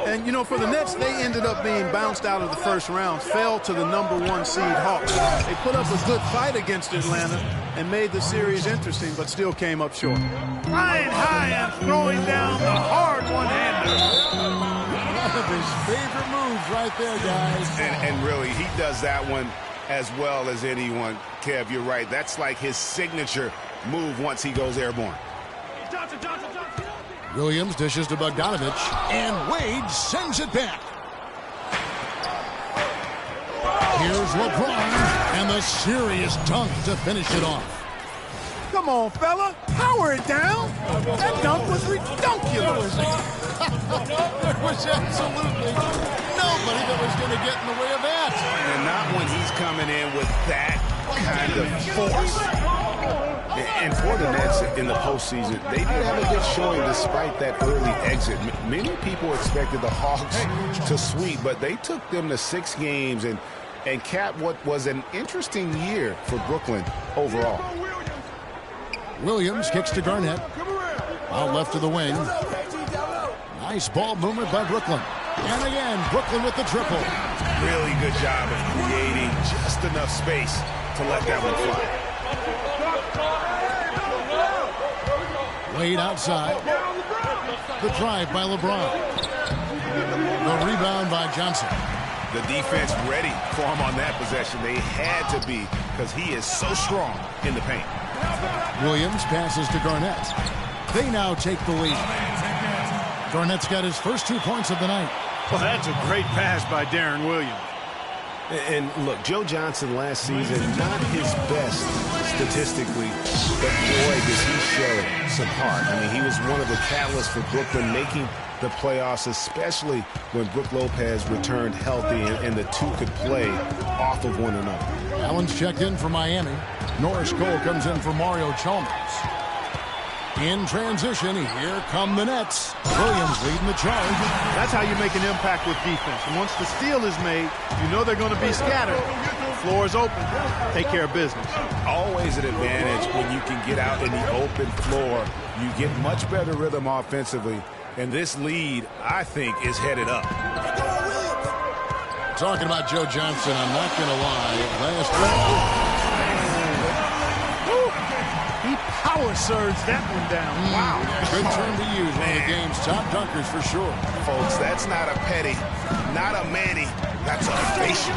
And, you know, for the Nets, they ended up being bounced out of the first round, fell to the #1 seed Hawks. They put up a good fight against Atlanta and made the series interesting, but still came up short. Flying high and throwing down the hard one-hander. One of his favorite moves right there, guys. And really, he does that one as well as anyone. Kev, you're right. That's like his signature move once he goes airborne. Williams dishes to Bogdanovich, and Wade sends it back. Here's LeBron, and the serious dunk to finish it off. Come on, fella. Power it down. That dunk was ridiculous. There was absolutely nobody that was going to get in the way of that. And not when he's coming in with that kind of force. And for the Nets in the postseason, they did have a good showing despite that early exit. Many people expected the Hawks to sweep, but they took them to 6 games and capped what was an interesting year for Brooklyn overall. Williams kicks to Garnett. Out left to the wing. Nice ball movement by Brooklyn. And again, Brooklyn with the triple. Really good job of creating just enough space to let that one fly. Wade outside. The drive by LeBron. The rebound by Johnson. The defense ready for him on that possession. They had to be because he is so strong in the paint. Williams passes to Garnett. They now take the lead. Garnett's got his first 2 points of the night. Well, that's a great pass by Darren Williams. And look, Joe Johnson last season, not his best statistically, but boy, does he show some heart. I mean, he was one of the catalysts for Brooklyn making the playoffs, especially when Brook Lopez returned healthy and the two could play off of one another. Allen's checked in for Miami. Norris Cole comes in for Mario Chalmers. In transition, here come the Nets. Williams leading the charge. That's how you make an impact with defense. And once the steal is made, you know they're going to be scattered. Floor is open. Take care of business. Always an advantage when you can get out in the open floor. You get much better rhythm offensively. And this lead, I think, is headed up. Talking about Joe Johnson, I'm not going to lie. Last week, he power surged that one down. Wow. Good turn to use. One of the game's top dunkers for sure. Folks, that's not a petty, not a Manny. That's a facial.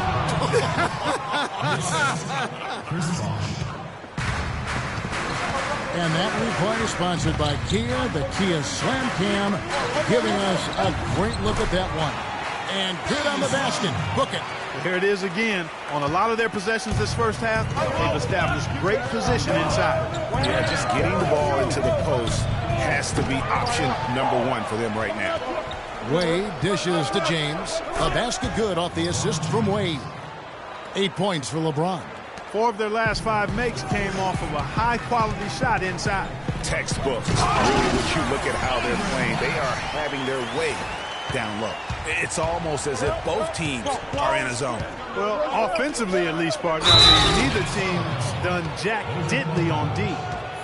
And that replay is sponsored by Kia, the Kia Slam Cam, giving us a great look at that one. And good on the basket. Book it. Here it is again. On a lot of their possessions this first half, they've established great position inside. Yeah, just getting the ball into the post has to be option number 1 for them right now. Wade dishes to James. A basket good off the assist from Wade. 8 points for LeBron. 4 of their last 5 makes came off of a high-quality shot inside. Textbook. Really, when you look at how they're playing, they are having their way down low. It's almost as if both teams are in a zone. Well, offensively at least, partner. I mean, neither team's done jack diddly on D.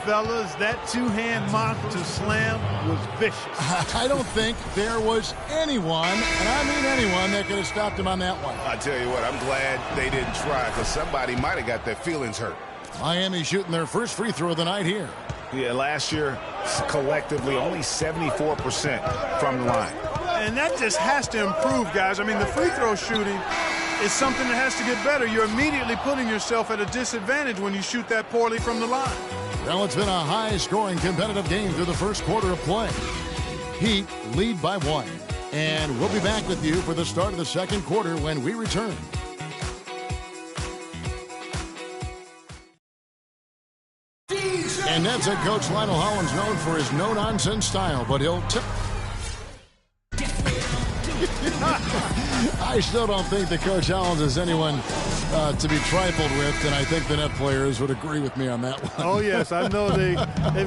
Fellas, that 2-hand mock to slam was vicious. I don't think there was anyone, and I mean anyone, that could have stopped him on that one. I tell you what, I'm glad they didn't try because somebody might have got their feelings hurt. Miami shooting their first free throw of the night here. Yeah, last year, collectively, only 74% from the line. And that just has to improve, guys. I mean, the free throw shooting is something that has to get better. You're immediately putting yourself at a disadvantage when you shoot that poorly from the line. Well, it's been a high-scoring competitive game through the first quarter of play. Heat lead by 1. And we'll be back with you for the start of the second quarter when we return. And Nets head coach Lionel Hollins known for his no-nonsense style, but he'll I still don't think that Coach Hollins is anyone to be trifled with, and I think the net players would agree with me on that one. Oh, yes, I know they've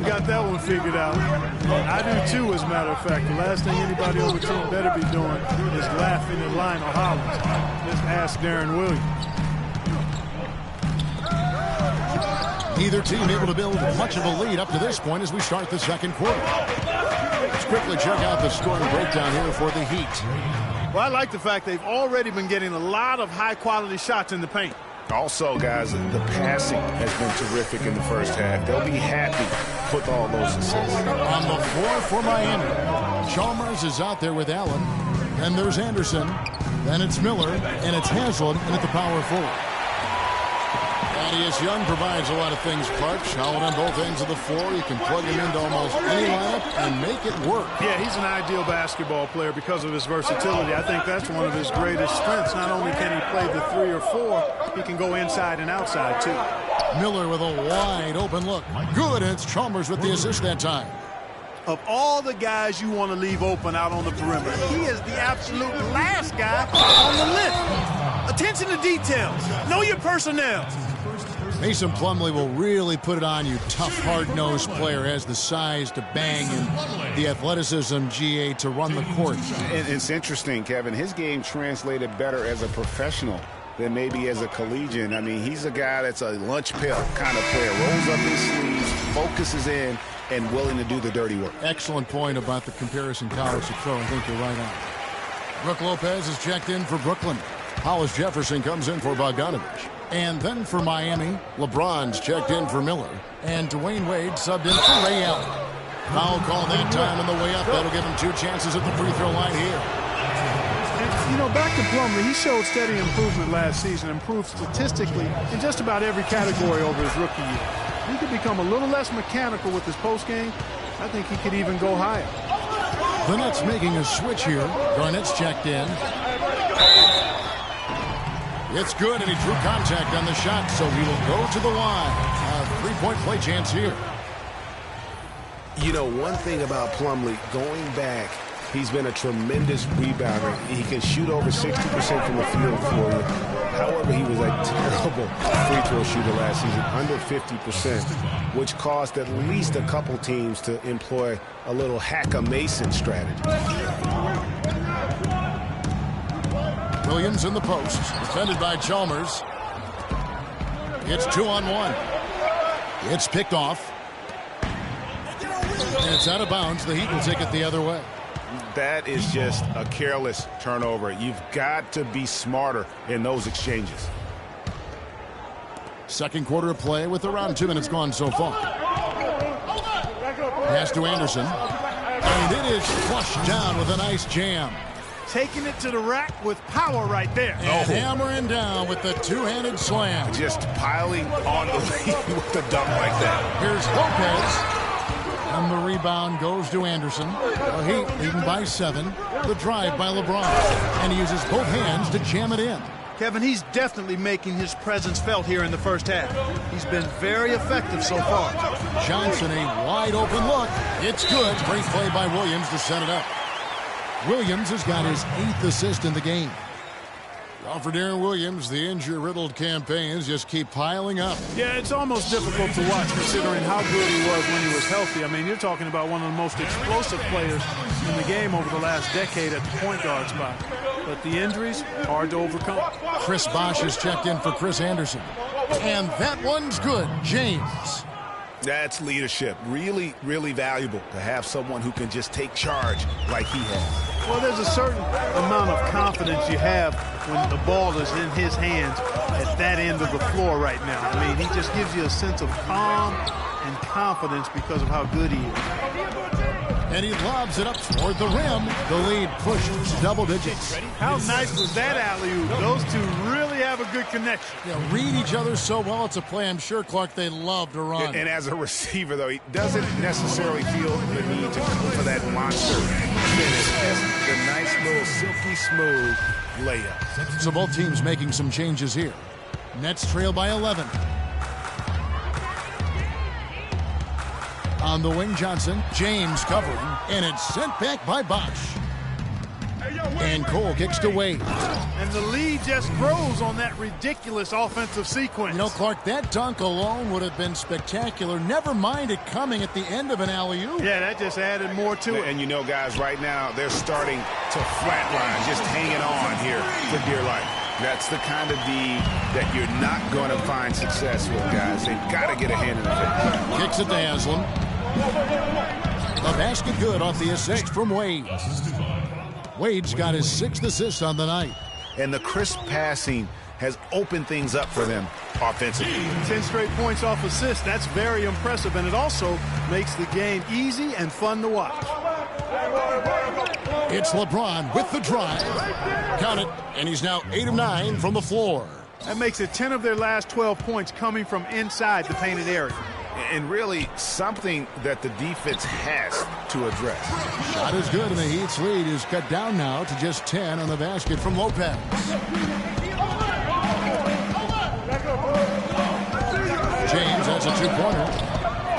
got that one figured out. I do, too, as a matter of fact. The last thing anybody on the team better be doing is laughing at Lionel Hollins. Just ask Darren Williams. Neither team able to build much of a lead up to this point as we start the second quarter. Let's quickly check out the scoring breakdown here for the Heat. Well, I like the fact they've already been getting a lot of high-quality shots in the paint. Also, guys, the passing has been terrific in the first half. They'll be happy with all those assists. On the floor for Miami, Chalmers is out there with Allen. Then there's Anderson. Then it's Miller. And it's Haslam in at the power forward. Thaddeus Young provides a lot of things, Clark. Solid on both ends of the floor. You can plug him into almost any lineup and make it work. Yeah, he's an ideal basketball player because of his versatility. I think that's one of his greatest strengths. Not only can he play the 3 or 4, he can go inside and outside, too. Miller with a wide open look. Good, and it's Chalmers with the assist that time. Of all the guys you want to leave open out on the perimeter, he is the absolute last guy on the list. Attention to details. Know your personnel. Mason Plumlee will really put it on you. Tough, hard-nosed player. Has the size to bang and the athleticism, GA, to run the court. And it's interesting, Kevin. His game translated better as a professional than maybe as a collegiate. I mean, he's a guy that's a lunch pail kind of player. Rolls up his sleeves, focuses in, and willing to do the dirty work. Excellent point about the comparison college to throw. I think you're right on. Brooke Lopez is checked in for Brooklyn. Hollis Jefferson comes in for Bogdanovich. And then for Miami, LeBron's checked in for Miller. And Dwayne Wade subbed in for Ray Allen. Foul call that time on the way up. That'll give him 2 chances at the free throw line here. And, you know, back to Plumlee, he showed steady improvement last season, improved statistically in just about every category over his rookie year. He could become a little less mechanical with his postgame. I think he could even go higher. The Nets making a switch here. Garnett's checked in. It's good, and he drew contact on the shot, so he will go to the line. A 3-point play chance here. You know, one thing about Plumlee, going back, he's been a tremendous rebounder. He can shoot over 60% from the field for you. However, he was a terrible free throw shooter last season, under 50%, which caused at least a couple teams to employ a little hack-a-Mason strategy. Williams in the post, defended by Chalmers. It's 2-on-1. It's picked off. And it's out of bounds. The Heat will take it the other way. That is just a careless turnover. You've got to be smarter in those exchanges. Second quarter of play with around 2 minutes gone so far. Pass to Anderson. And it is flushed down with a nice jam. Taking it to the rack with power right there. And hammering down with the two-handed slam. Just piling on the lead with the dunk like that. Here's Lopez. And the rebound goes to Anderson. The Heat leading by 7. The drive by LeBron. And he uses both hands to jam it in. Kevin, he's definitely making his presence felt here in the first half. He's been very effective so far. Johnson, a wide open look. It's good. Great play by Williams to set it up. Williams has got his 8th assist in the game. Well, for Darren Williams, the injury-riddled campaigns just keep piling up. Yeah, it's almost difficult to watch considering how good he was when he was healthy. I mean, you're talking about one of the most explosive players in the game over the last decade at the point guard spot. But the injuries, hard to overcome. Chris Bosh is checked in for Chris Anderson. And that one's good. James. That's leadership. Really, really valuable to have someone who can just take charge like he has. Well, there's a certain amount of confidence you have when the ball is in his hands at that end of the floor right now. I mean, he just gives you a sense of calm and confidence because of how good he is. And he lobs it up toward the rim. The lead pushed to double digits. How nice was that alley-oop? Those two really have a good connection. Yeah, read each other so well. It's a play I'm sure, Clark, they love to run. And as a receiver, though, he doesn't necessarily feel the need to go for that monster finish. That's the nice little silky smooth layup. So both teams making some changes here. Nets trail by 11. On the wing, Johnson. James covering. And it's sent back by Bosh. And Cole kicks to Wade. And the lead just grows on that ridiculous offensive sequence. You know, Clark, that dunk alone would have been spectacular. Never mind it coming at the end of an alley-oop. Yeah, that just added more to it. And you know, guys, right now, they're starting to flatline, just hanging on here for dear life. That's the kind of D that you're not going to find success with, guys. They've got to get a hand in the face. Kicks it to Haslam. The basket good off the assist from Wade. Wade's got his 6th assist on the night. And the crisp passing has opened things up for them offensively. 10 straight points off assists. That's very impressive, and it also makes the game easy and fun to watch. It's LeBron with the drive. Count it, and he's now 8 of 9 from the floor. That makes it 10 of their last 12 points coming from inside the painted area. And really something that the defense has to address. Shot is good, and the Heat's lead is cut down now to just 10 on the basket from Lopez. James has a two-pointer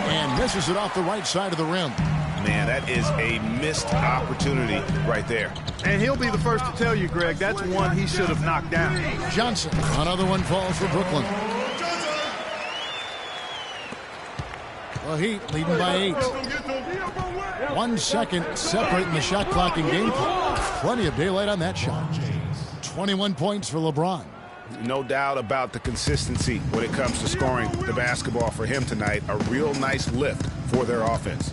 and misses it off the right side of the rim. Man, that is a missed opportunity right there. And he'll be the first to tell you, Greg, that's one he should have knocked down. Johnson, another one falls for Brooklyn. The Heat leading by 8. 1 second separating the shot clock and game clock. Plenty of daylight on that shot. 21 points for LeBron. No doubt about the consistency when it comes to scoring the basketball for him tonight. A real nice lift for their offense.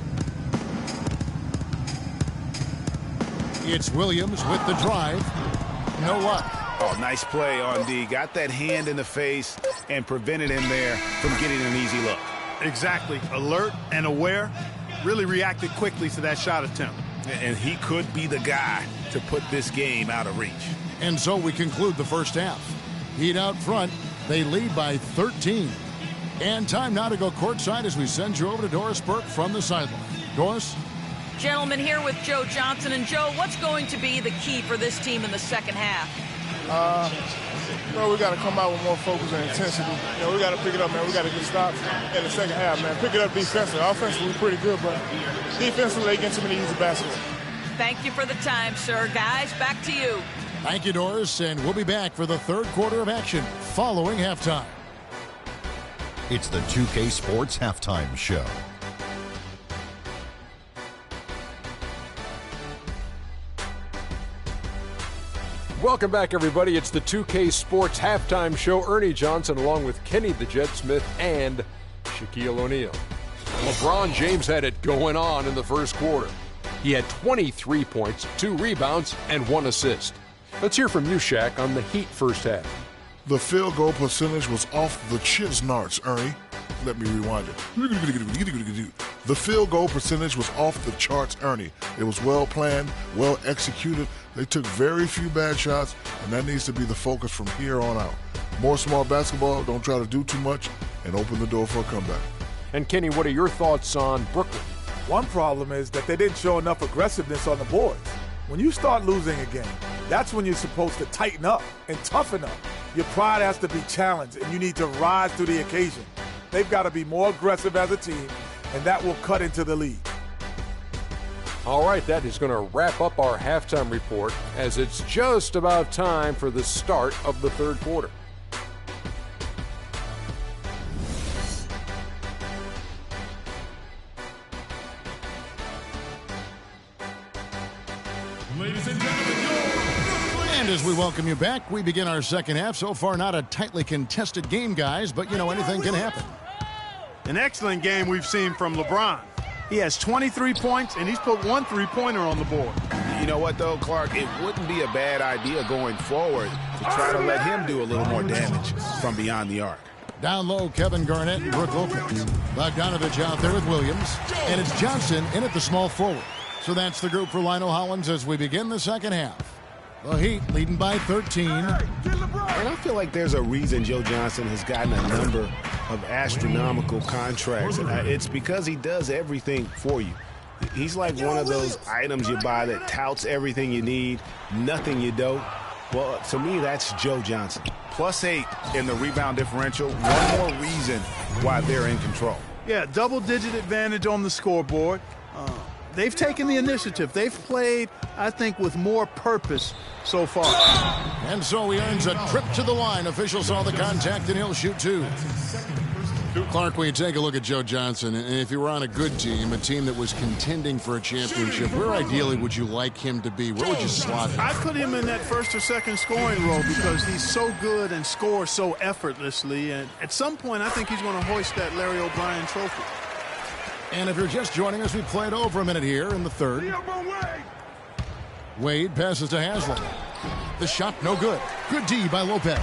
It's Williams with the drive. No luck. Oh, nice play on D. Got that hand in the face and prevented him there from getting an easy look. Exactly. Alert and aware. Really reacted quickly to that shot attempt. And he could be the guy to put this game out of reach. And so we conclude the first half. Heat out front. They lead by 13. And time now to go courtside as we send you over to Doris Burke from the sideline. Doris? Gentlemen, here with Joe Johnson. And Joe, what's going to be the key for this team in the second half? Well, we got to come out with more focus and intensity. You know, we got to pick it up, man. We got to get stops in the second half, man. Pick it up defensively. Offensively, we're pretty good, but defensively, they get too many easy baskets. Thank you for the time, sir. Guys, back to you. Thank you, Doris, and we'll be back for the third quarter of action following halftime. It's the 2K Sports Halftime Show. Welcome back, everybody. It's the 2K Sports Halftime Show. Ernie Johnson along with Kenny the Jet Smith and Shaquille O'Neal. LeBron James had it going on in the first quarter. He had 23 points, 2 rebounds, and 1 assist. Let's hear from you, Shaq, on the Heat first half. The field goal percentage was off the chisnarts, Ernie. Let me rewind it. The field goal percentage was off the charts, Ernie. It was well planned, well executed. They took very few bad shots, and that needs to be the focus from here on out. More smart basketball, don't try to do too much, and open the door for a comeback. And Kenny, what are your thoughts on Brooklyn? One problem is that they didn't show enough aggressiveness on the boards. When you start losing a game, that's when you're supposed to tighten up and toughen up. Your pride has to be challenged, and you need to rise to the occasion. They've got to be more aggressive as a team, and that will cut into the lead. All right, that is going to wrap up our halftime report as it's just about time for the start of the third quarter. Ladies and gentlemen, and as we welcome you back, we begin our second half. So far, not a tightly contested game, guys, but you know, anything can happen. An excellent game we've seen from LeBron. He has 23 points, and he's put 1 3-pointer on the board. You know what, though, Clark? It wouldn't be a bad idea going forward to try to let him do a little more damage from beyond the arc. Down low, Kevin Garnett and Brook Lopez. Bogdanovich out there with Williams. And it's Johnson in at the small forward. So that's the group for Lionel Hollins as we begin the second half. The Heat leading by 13. And I feel like there's a reason Joe Johnson has gotten a number of astronomical contracts. And it's because he does everything for you. He's like one of those items you buy that touts everything you need, nothing you don't. Well, to me, that's Joe Johnson. +8 in the rebound differential. One more reason why they're in control. Yeah, double-digit advantage on the scoreboard. They've taken the initiative. They've played, I think, with more purpose so far. And so he earns a trip to the line. Officials saw the contact, and he'll shoot 2. Clark, when you take a look at Joe Johnson, and if you were on a good team, a team that was contending for a championship, where ideally would you like him to be? Where would you slot him? I'd put him in that first or second scoring role because he's so good and scores so effortlessly. And at some point, I think he's going to hoist that Larry O'Brien trophy. And if you're just joining us, we played over a minute here in the third. Wade passes to Haslam. The shot no good. Good D by Lopez.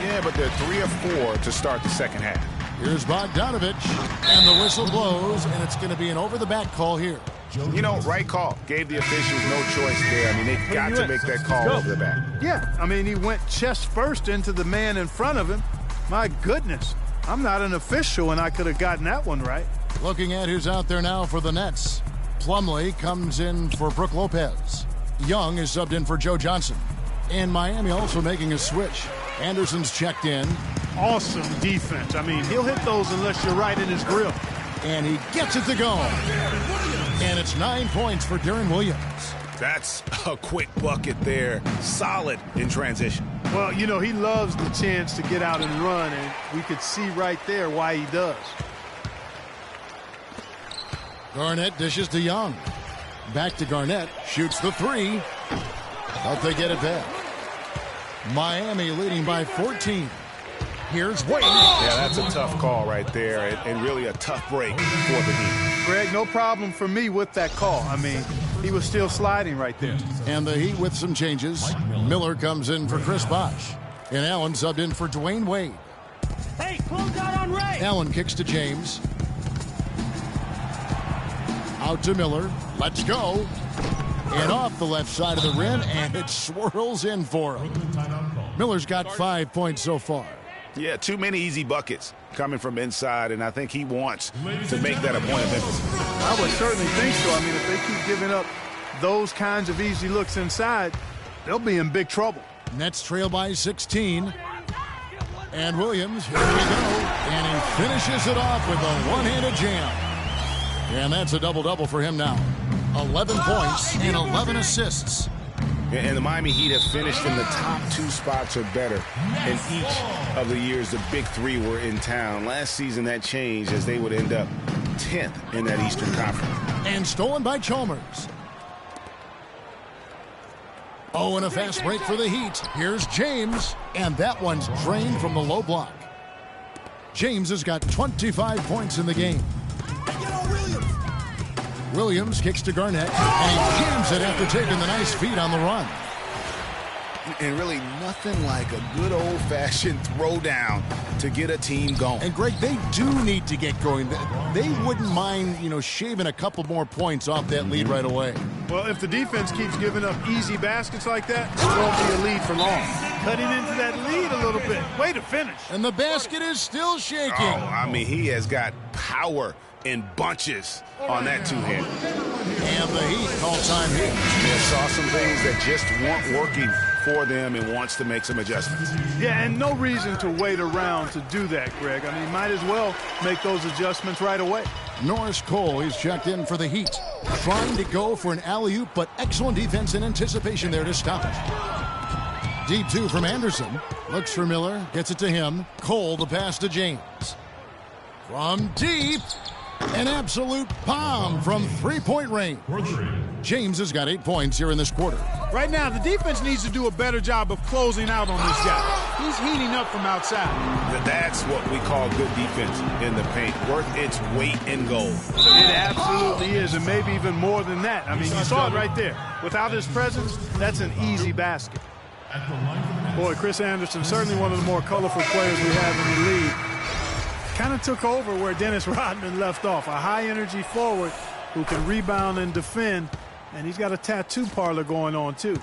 Yeah, but they're 3 of 4 to start the second half. Here's Bogdanovich, and the whistle blows, and it's going to be an over-the-back call here. You know, right call. Gave the officials no choice there. I mean, they got to make that call over the bat. Yeah, I mean, he went chest first into the man in front of him. My goodness, I'm not an official, and I could have gotten that one right. Looking at who's out there now for the Nets. Plumlee comes in for Brook Lopez. Young is subbed in for Joe Johnson. And Miami also making a switch. Anderson's checked in. Awesome defense. I mean, he'll hit those unless you're right in his grill. And he gets it to go. And it's 9 points for Darren Williams. That's a quick bucket there. Solid in transition. Well, you know, he loves the chance to get out and run, and we could see right there why he does. Garnett dishes to Young. Back to Garnett. Shoots the three. But they get it back. Miami leading by 14. Here's Wade. Yeah, that's a tough call right there, and really a tough break for the Heat. Greg, no problem for me with that call. I mean, he was still sliding right there. And the Heat with some changes. Miller comes in for Chris Bosh. And Allen subbed in for Dwayne Wade. Hey, close out on Ray. Allen kicks to James. Out to Miller. Let's go. And off the left side of the rim, and it swirls in for him. Miller's got 5 points so far. Yeah, too many easy buckets coming from inside, and I think he wants to make that a point of emphasis. I would certainly think so. I mean, if they keep giving up those kinds of easy looks inside, they'll be in big trouble. Nets trail by 16. And Williams, here we go. And he finishes it off with a one-handed jam. And that's a double-double for him now. 11 points and 11 assists. And the Miami Heat have finished in the top 2 spots or better in each of the years the Big Three were in town. Last season that changed as they would end up 10th in that Eastern Conference. And stolen by Chalmers. Oh, and a fast break for the Heat. Here's James, and that one's drained from the low block. James has got 25 points in the game. Williams kicks to Garnett, and he jams it after taking the nice feed on the run. And really nothing like a good old-fashioned throwdown to get a team going. And, Greg, they do need to get going. They wouldn't mind, shaving a couple more points off that lead right away. Well, if the defense keeps giving up easy baskets like that, it won't be a lead for long. Cutting into that lead a little bit. Way to finish. And the basket is still shaking. Oh, I mean, he has got power in bunches on that two-hand. And the Heat call time here. They saw some things that just weren't working for them and wants to make some adjustments. Yeah, and no reason to wait around to do that, Greg. I mean, might as well make those adjustments right away. Norris Cole, he's checked in for the Heat. Trying to go for an alley-oop, but excellent defense and anticipation there to stop it. Deep 2 from Anderson. Looks for Miller, gets it to him. Cole, the pass to James. From deep. An absolute bomb from three-point range. James has got 8 points here in this quarter. Right now, the defense needs to do a better job of closing out on this guy. He's heating up from outside. That's what we call good defense in the paint. Worth its weight in gold. It absolutely is, and maybe even more than that. I mean, you saw it right there. Without his presence, that's an easy basket. Boy, Chris Anderson, certainly one of the more colorful players we have in the league. Kind of took over where Dennis Rodman left off. A high-energy forward who can rebound and defend, and he's got a tattoo parlor going on, too.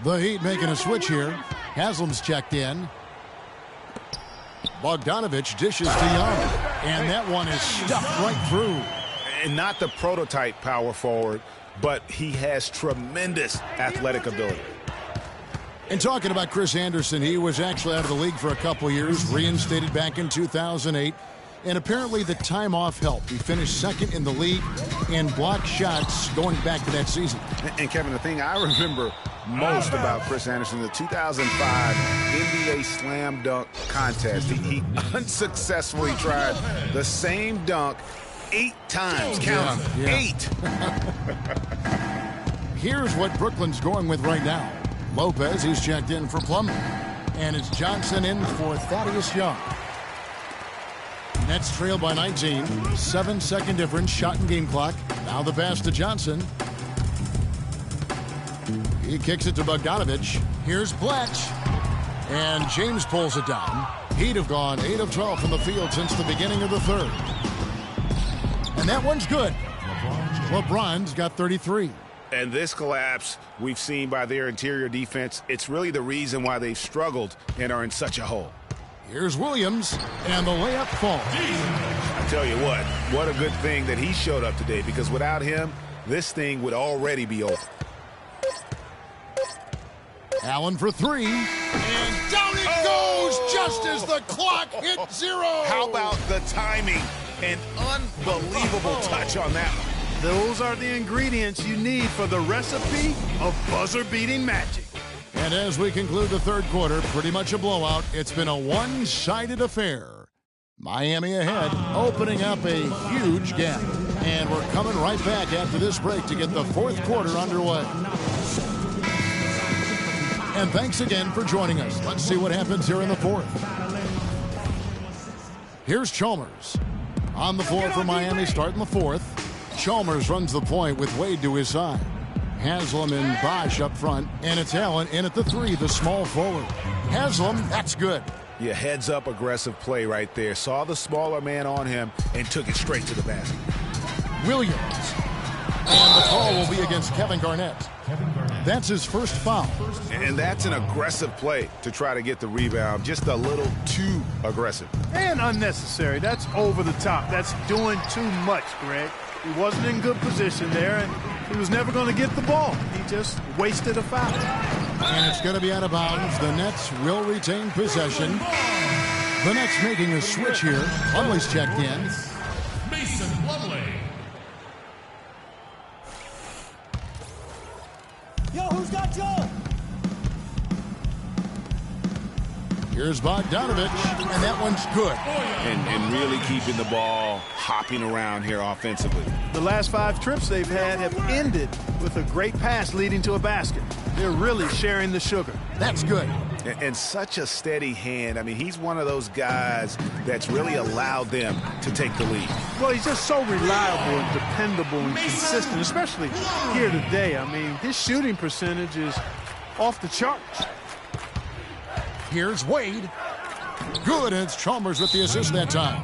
The Heat making a switch here. Haslam's checked in. Bogdanovich dishes to Young, and that one is stuffed right through. And not the prototype power forward, but he has tremendous athletic ability. And talking about Chris Anderson, he was actually out of the league for a couple years, reinstated back in 2008, and apparently the time off helped. He finished second in the league in block shots going back to that season. And Kevin, the thing I remember most about Chris Anderson, the 2005 NBA Slam Dunk Contest. He unsuccessfully tried the same dunk 8 times. Count them, 8. Here's what Brooklyn's going with right now. Lopez, he's checked in for Plumlee. And it's Johnson in for Thaddeus Young. Nets trail by 19. 7-second difference, shot and game clock. Now the pass to Johnson. He kicks it to Bogdanovich. Here's Bletch. And James pulls it down. Heat have gone 8 of 12 from the field since the beginning of the third. And that one's good. LeBron's got 33. And this collapse we've seen by their interior defense, it's really the reason why they've struggled and are in such a hole. Here's Williams, and the layup falls. I tell you what a good thing that he showed up today, because without him, this thing would already be over. Allen for three, and down it goes just as the clock hit 0. How about the timing? An unbelievable touch on that one. Those are the ingredients you need for the recipe of buzzer-beating magic. And as we conclude the third quarter, pretty much a blowout. It's been a one-sided affair. Miami ahead, opening up a huge gap. And we're coming right back after this break to get the fourth quarter underway. And thanks again for joining us. Let's see what happens here in the fourth. Here's Chalmers. On the floor for Miami, starting the fourth. Chalmers runs the point with Wade to his side. Haslam and Bosch up front, and it's Allen in at the three, the small forward. Haslam, that's good. Yeah, heads-up aggressive play right there. Saw the smaller man on him and took it straight to the basket. Williams. And the call will be against Kevin Garnett. That's his first foul. And that's an aggressive play to try to get the rebound. Just a little too aggressive. And unnecessary. That's over the top. That's doing too much, Greg. He wasn't in good position there, and he was never going to get the ball. He just wasted a foul. And it's going to be out of bounds. The Nets will retain possession. The Nets making a switch here. Plumlee's checked in. Mason Plumlee. Yo, who's got Joe? Here's Bogdanovich, and that one's good. And really keeping the ball hopping around here offensively. The last 5 trips they've had have ended with a great pass leading to a basket. They're really sharing the sugar. That's good. And such a steady hand. I mean, he's one of those guys that's really allowed them to take the lead. Well, he's just so reliable and dependable and consistent, especially here today. I mean, his shooting percentage is off the charts. Here's Wade. Good, and it's Chalmers with the assist that time.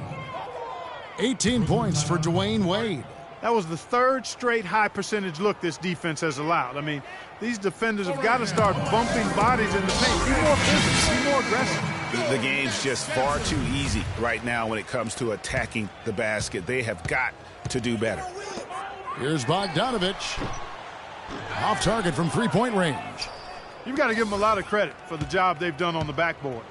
18 points for Dwayne Wade. That was the 3rd straight high percentage look this defense has allowed. I mean, these defenders have got to start bumping bodies in the paint. Be more physical, be more aggressive. The game's just far too easy right now when it comes to attacking the basket. They have got to do better. Here's Bogdanovich. Off target from three-point range. You've got to give them a lot of credit for the job they've done on the backboard.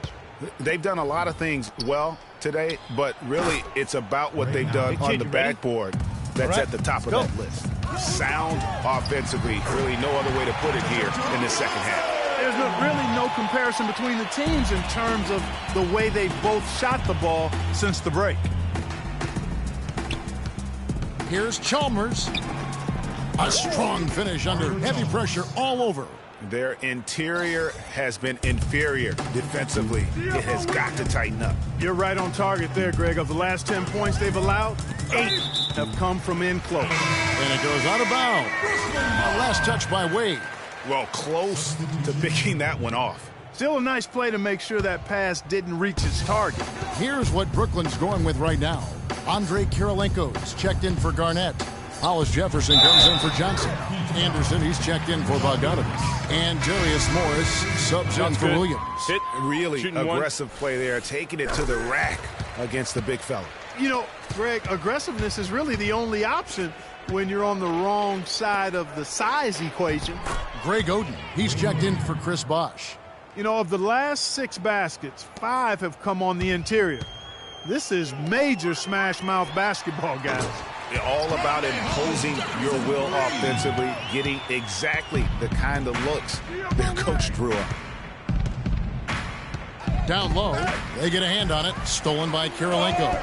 They've done a lot of things well today, but really it's about what they've done on the backboard that's at the top of that list. Sound offensively, really no other way to put it here in the second half. There's really no comparison between the teams in terms of the way they've both shot the ball since the break. Here's Chalmers. A strong finish under heavy pressure all over. Their interior has been inferior defensively. It has got to tighten up. You're right on target there, Greg. Of the last 10 points they've allowed, 8 have come from in close. And it goes out of bounds. A last touch by Wade. Well, close to picking that one off. Still a nice play to make sure that pass didn't reach its target. Here's what Brooklyn's going with right now. Andre Kirilenko's checked in for Garnett. Hollis Jefferson comes in for Johnson. Anderson, he's checked in for Bogdanovich. And Darius Morris subs in for Williams. Really aggressive play there, taking it to the rack against the big fella. You know, Greg, aggressiveness is really the only option when you're on the wrong side of the size equation. Greg Oden, he's checked in for Chris Bosh. You know, of the last 6 baskets, 5 have come on the interior. This is major smash mouth basketball, guys. All about imposing your will offensively, getting exactly the kind of looks their coach drew up. Down low, they get a hand on it, stolen by Kirilenko.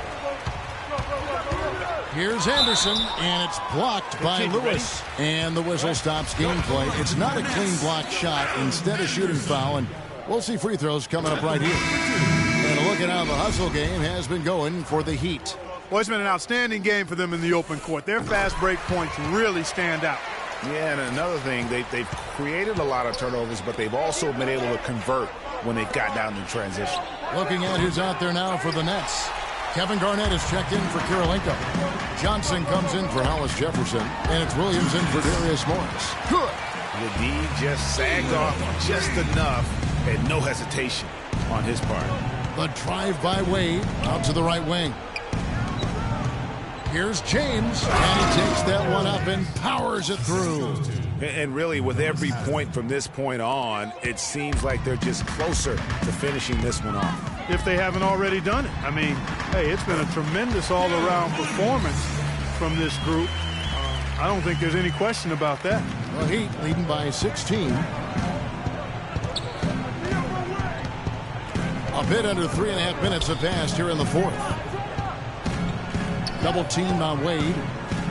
Here's Anderson, and it's blocked by Lewis. And the whistle stops gameplay. It's not a clean block shot, instead a shooting foul, and we'll see free throws coming up right here. And a look at how the hustle game has been going for the Heat. Well, it's been an outstanding game for them in the open court. Their fast break points really stand out. Yeah, and another thing, they've created a lot of turnovers, but they've also been able to convert when they've got down in transition. Looking at who's out there now for the Nets. Kevin Garnett is checked in for Kirilenko. Johnson comes in for Hollis Jefferson, and it's Williams in for Darius Morris. Good. The D just sagged off just enough and no hesitation on his part. The drive by Wade out to the right wing. Here's James, and he takes that one up and powers it through. And really, with every point from this point on, it seems like they're just closer to finishing this one off. If they haven't already done it. I mean, hey, it's been a tremendous all-around performance from this group. I don't think there's any question about that. The Heat leading by 16. A bit under 3.5 minutes have passed here in the fourth. Double teamed on Wade.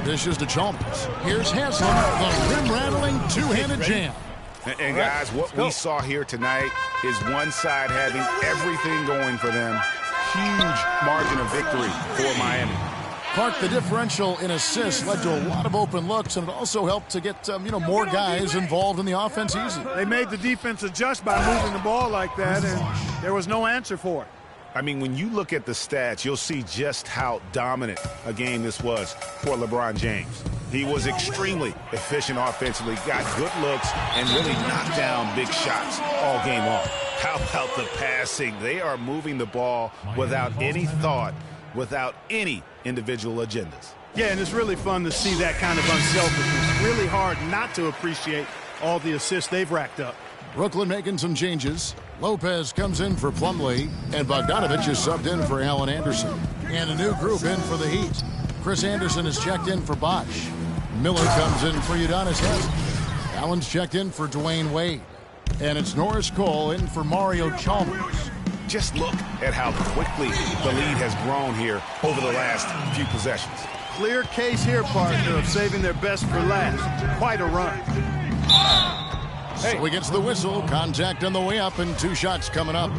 Dishes to Chalmers. Here's Haslam, the rim-rattling two-handed jam. And guys, what we saw here tonight is one side having everything going for them. Huge margin of victory for Miami. Clark, the differential in assists led to a lot of open looks, and it also helped to get more guys involved in the offense easy. They made the defense adjust by moving the ball like that, and there was no answer for it. I mean, when you look at the stats, you'll see just how dominant a game this was for LeBron James. He was extremely efficient offensively, got good looks, and really knocked down big shots all game long. How about the passing? They are moving the ball without any thought, without any individual agendas. Yeah, and it's really fun to see that kind of unselfishness. Really hard not to appreciate all the assists they've racked up. Brooklyn making some changes. Lopez comes in for Plumlee, and Bogdanovich is subbed in for Allen Anderson. And a new group in for the Heat. Chris Anderson is checked in for Bosh. Miller comes in for Udonis Haslem. Allen's checked in for Dwayne Wade. And it's Norris Cole in for Mario Chalmers. Just look at how quickly the lead has grown here over the last few possessions. Clear case here, partner, of saving their best for last. Quite a run. So he gets the whistle, contact on the way up, and 2 shots coming up.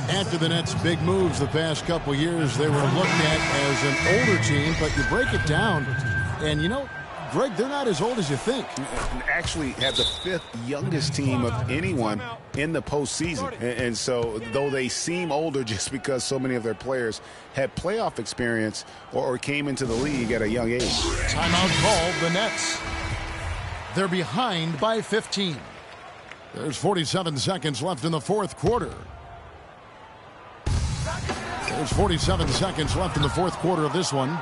After the Nets' big moves the past couple years, they were looked at as an older team, but you break it down, and Greg, they're not as old as you think. Actually have the 5th youngest team of anyone in the postseason. And so, though they seem older just because so many of their players had playoff experience or came into the league at a young age. Timeout called, the Nets. They're behind by 15. There's 47 seconds left in the fourth quarter. There's 47 seconds left in the fourth quarter of this one.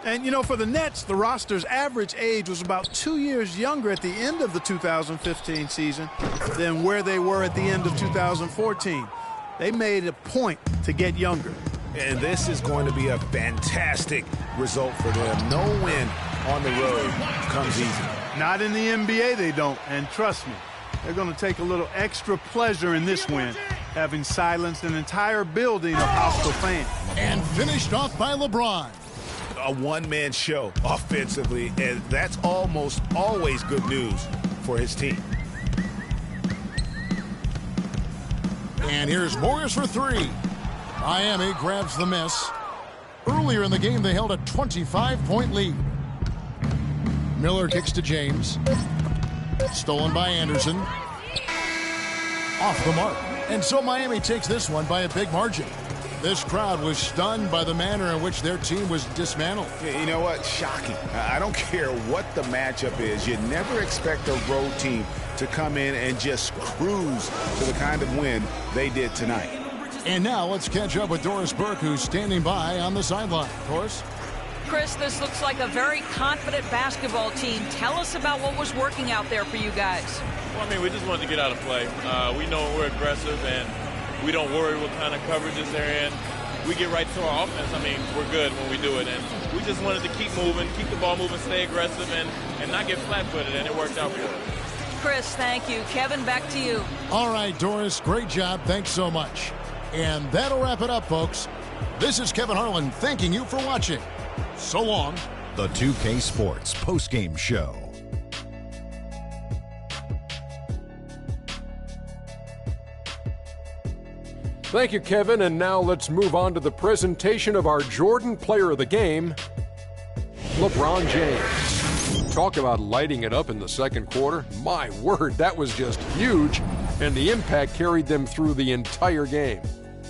And, for the Nets, the roster's average age was about 2 years younger at the end of the 2015 season than where they were at the end of 2014. They made a point to get younger. And this is going to be a fantastic result for them. No win on the road comes easy. Not in the NBA, they don't. And trust me, they're going to take a little extra pleasure in this win, having silenced an entire building of hostile fans. And finished off by LeBron. A one-man show offensively, and that's almost always good news for his team. And here's Morris for 3. Miami grabs the miss. Earlier in the game, they held a 25-point lead. Miller kicks to James. Stolen by Anderson. Off the mark. And so Miami takes this one by a big margin. This crowd was stunned by the manner in which their team was dismantled. You know what? Shocking. I don't care what the matchup is. You never expect a road team to come in and just cruise to the kind of win they did tonight. And now let's catch up with Doris Burke, who's standing by on the sideline. Doris? Chris, this looks like a very confident basketball team. Tell us about what was working out there for you guys. Well, we just wanted to get out of play. We know we're aggressive, and we don't worry what kind of coverages they're in. We get right to our offense. We're good when we do it. And we just wanted to keep moving, keep the ball moving, stay aggressive, and not get flat-footed, and it worked out for us. Chris, thank you. Kevin, back to you. All right, Doris, great job. Thanks so much. And that'll wrap it up, folks. This is Kevin Harlan thanking you for watching. So long. The 2K Sports postgame show. Thank you, Kevin. And now let's move on to the presentation of our Jordan Player of the Game, LeBron James. Talk about lighting it up in the second quarter. My word, that was just huge. And the impact carried them through the entire game.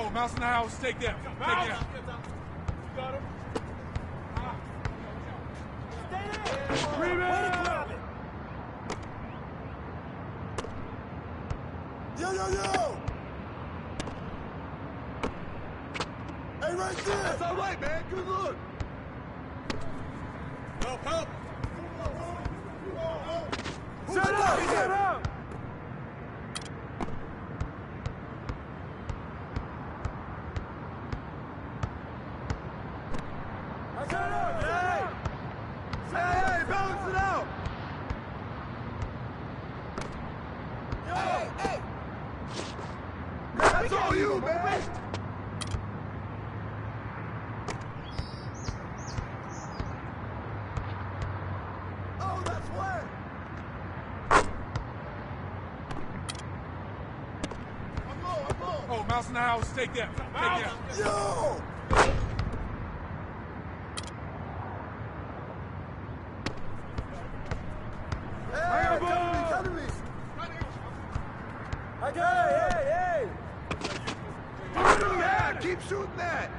Oh, mouse in the house. Take that. Take that. You got him. Rebound! Yo, yo, yo! Hey, right there! That's all right, man. Good look. Help, help! Shut up! Shut up! Shut up! Hey, balance it out! Yo! Hey! That's all you, man! Oh, that's wet! I'm low! Oh, mouse in the house. Take that. Take that. Yo! Hey, come to me! I got it! Hey! Yeah, keep shooting that!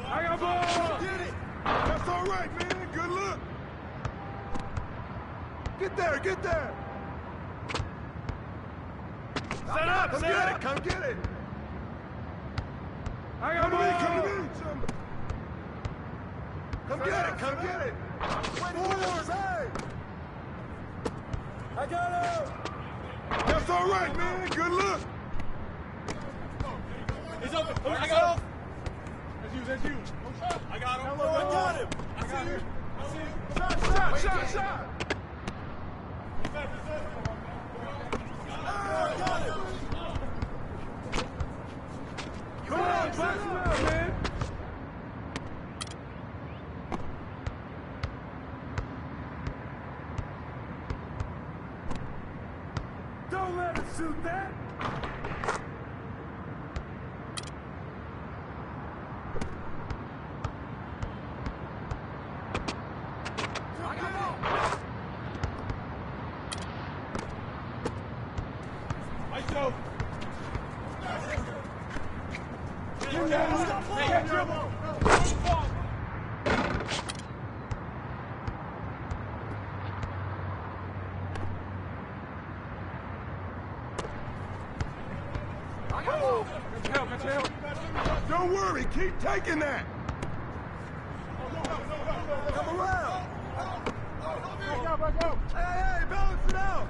I got ball! Get it! That's all right, man! Good look! Get there! Get there! Set up! Come Set get up! it! Come get it! I got ball! Come to me! Come get it! Come get it! Forward! Hey! I got him! That's all right, man. Good look. He's open. I got him. That's you. I got him. I got him. I got him. I see you. Shot. I got him. Come on, bust him out, man. Don't let him shoot that. Don't worry, keep taking that. Come around. Hey, balance it out.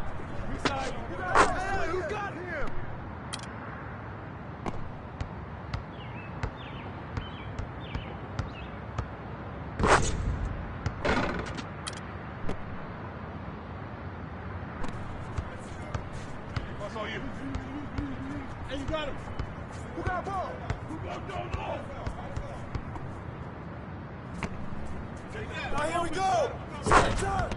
Hey, who got him? That's all you. Hey, you got him. Who got ball? Now here we go. Shot.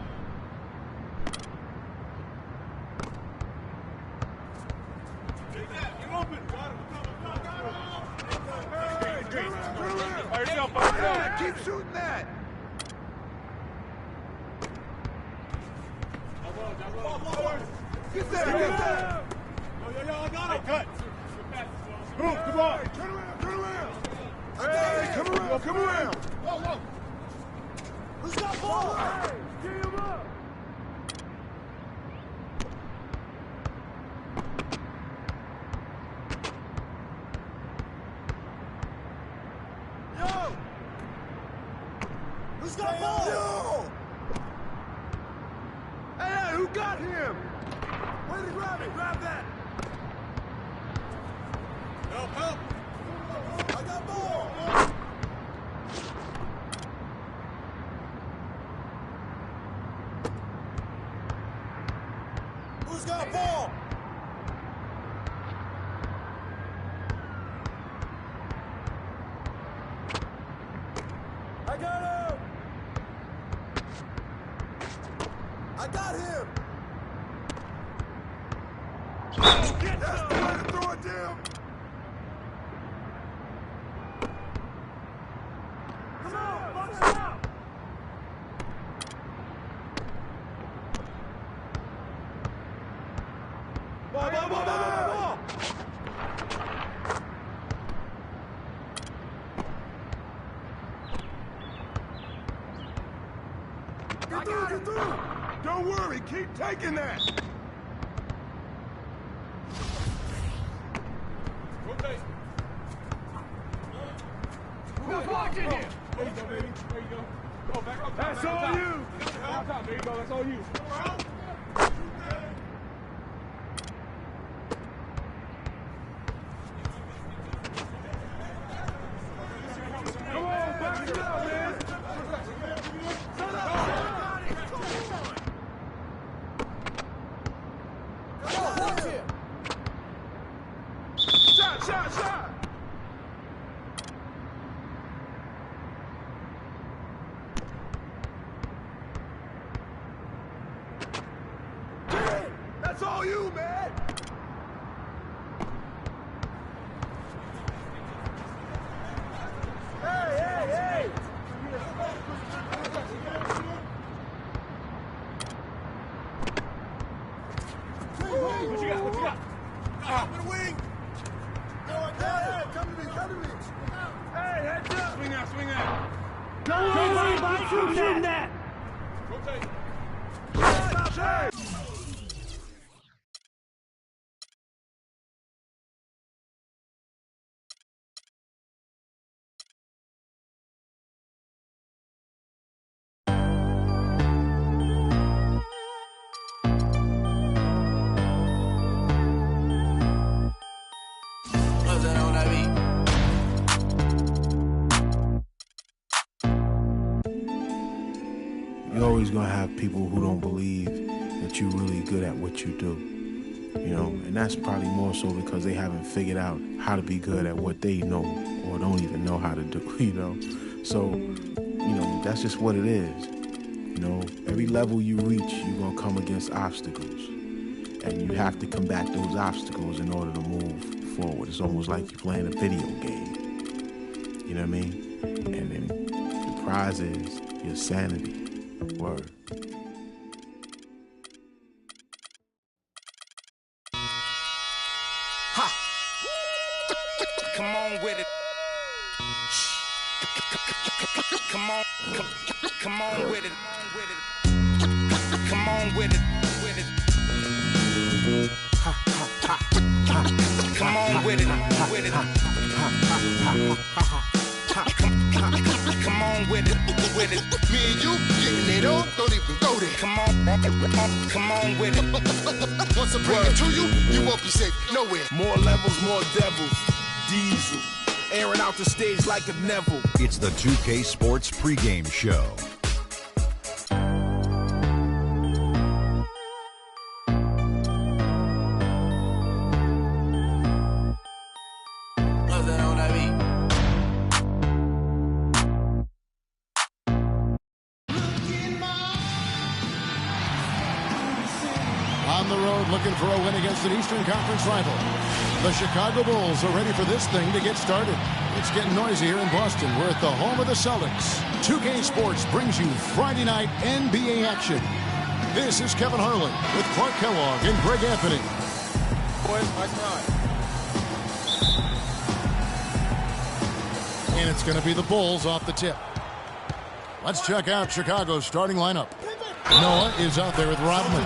Get open. Hey, keep shooting that. Get there. Yo, I got him. Cut. Move, come on. Hey, turn around. Hey, come around. Whoa. Who's got ball? Hey, get him up. Yo. Who's got ball? Yo. Hey, who got him? Way to grab it. Grab that. Help. I got ball. Who's got ball? I got him. I got him. That's the way to throw it down. Come on, box it out. Ball. You're through. Don't worry. Keep taking that. Rotate. Who's watching here? There you go, baby. There you go. Go back up. That's all you. There you go. That's all you. Come on, back it up, man. Shot! That's all you, man! Hey! What you got? Up in the wing! Come to me! Hey, heads up! Swing out! Don't worry about shooting that! Rotate! Hey! You're always gonna have people who don't believe that you're really good at what you do, you know, and that's probably more so because they haven't figured out how to be good at what they know or don't even know how to do, you know. So, you know, that's just what it is. You know, every level you reach, you're gonna come against obstacles, and you have to combat those obstacles in order to move forward. It's almost like you're playing a video game, you know what I mean? And then the prize is your sanity. Word. Ha! Come on with it. Come on with it. Come on with it. Ha, ha, ha, ha. Come on with it. Come on with it. Me and you getting it on, don't even go there. Come on with it. Once I bring it to you, you won't be safe nowhere. More levels, more devils. Diesel, airing out the stage like a Neville. It's the 2K Sports pregame show. On the road looking for a win against an Eastern Conference rival. The Chicago Bulls are ready for this thing to get started. It's getting noisy here in Boston. We're at the home of the Celtics. 2K Sports brings you Friday night NBA action. This is Kevin Harlan with Clark Kellogg and Greg Anthony. Boys, nice ride. And it's going to be the Bulls off the tip. Let's check out Chicago's starting lineup. Noah is out there with Rodman.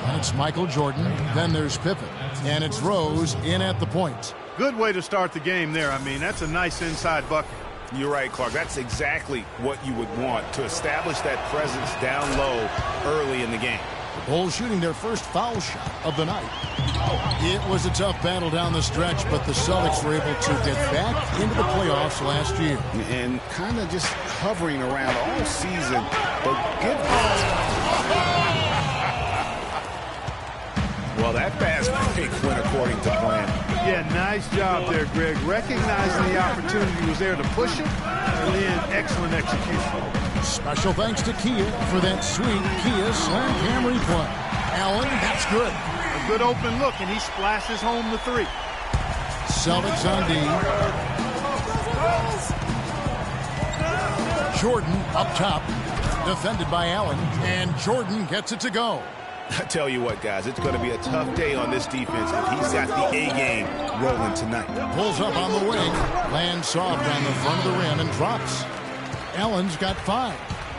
And it's Michael Jordan. Then there's Pippen. And it's Rose in at the point. Good way to start the game there. I mean, that's a nice inside bucket. You're right, Clark. That's exactly what you would want, to establish that presence down low early in the game. The Bulls shooting their first foul shot of the night. It was a tough battle down the stretch, but the Celtics were able to get back into the playoffs last year. And kind of just hovering around all season, but give well, that fast break went according to plan. Yeah, nice job there, Greg. Recognizing the opportunity was there to push it, and then excellent execution. Special thanks to Kia for that sweet Kia slam cam replay. Allen, that's good. A good open look, and he splashes home the three. Celtics on D. Jordan up top, defended by Allen, and Jordan gets it to go. I tell you what, guys, it's going to be a tough day on this defense if he's got the A game rolling tonight. Pulls up on the wing, lands soft on the front of the rim and drops. Allen's got 5.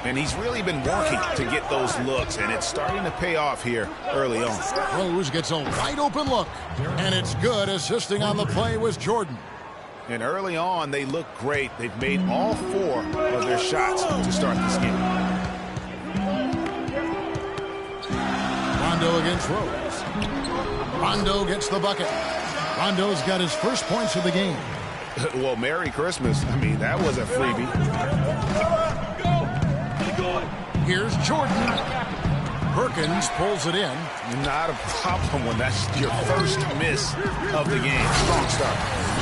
And he's really been working to get those looks, and it's starting to pay off here early on. Rose gets a wide open look, and it's good. Assisting on the play was Jordan. And early on, they look great. They've made all 4 of their shots to start this game. Rondo against Rose. Rondo gets the bucket. Rondo's got his first points of the game. Well, Merry Christmas. I mean, that was a freebie. Here's Jordan. Perkins pulls it in. Not a problem when that's your first miss of the game. Strong start.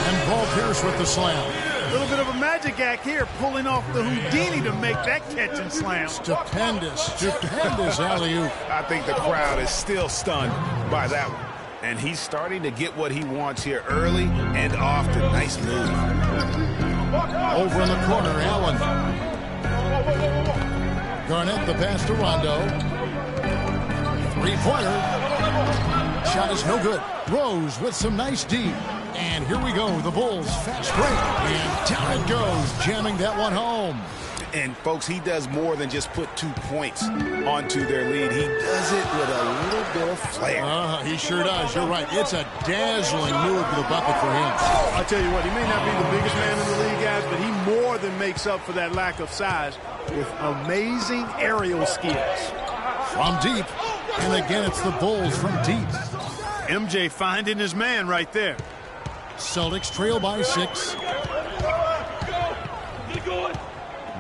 And Paul Pierce with the slam. A little bit of a magic act here, pulling off the Houdini to make that catch and slam. Stupendous alley-oop. I think the crowd is still stunned by that one. And he's starting to get what he wants here early and often. Nice move. Over in the corner, Allen. Garnett the pass to Rondo. Three-pointer. Shot is no good. Rose with some nice D. And here we go. The Bulls fast break. And down it goes, jamming that one home. And, folks, he does more than just put 2 points onto their lead. He does it with a little bit of flair. He sure does. You're right. It's a dazzling move to the bucket for him. I'll tell you what, he may not be the biggest man in the league, guys, but he more than makes up for that lack of size with amazing aerial skills. From deep. And again, it's the Bulls from deep. MJ finding his man right there. Celtics trail by 6.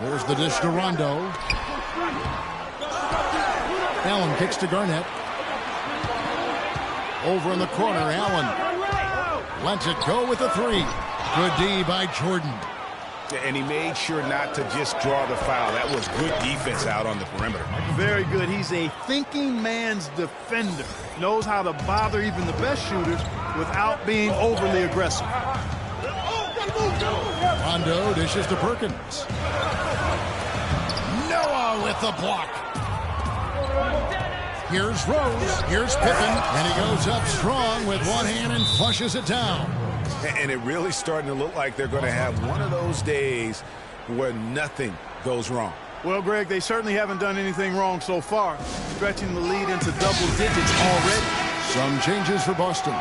There's the dish to Rondo. Allen kicks to Garnett. Over in the corner, Allen lets it go with the 3. Good D by Jordan. And he made sure not to just draw the foul. That was good defense out on the perimeter. Very good. He's a thinking man's defender. Knows how to bother even the best shooters without being overly aggressive. Rondo dishes to Perkins. Noah with the block. Here's Rose. Here's Pippen. And he goes up strong with one hand and flushes it down. And it really starting to look like they're going to have one of those days where nothing goes wrong. Well, Greg, they certainly haven't done anything wrong so far. Stretching the lead into double digits already. Some changes for Boston.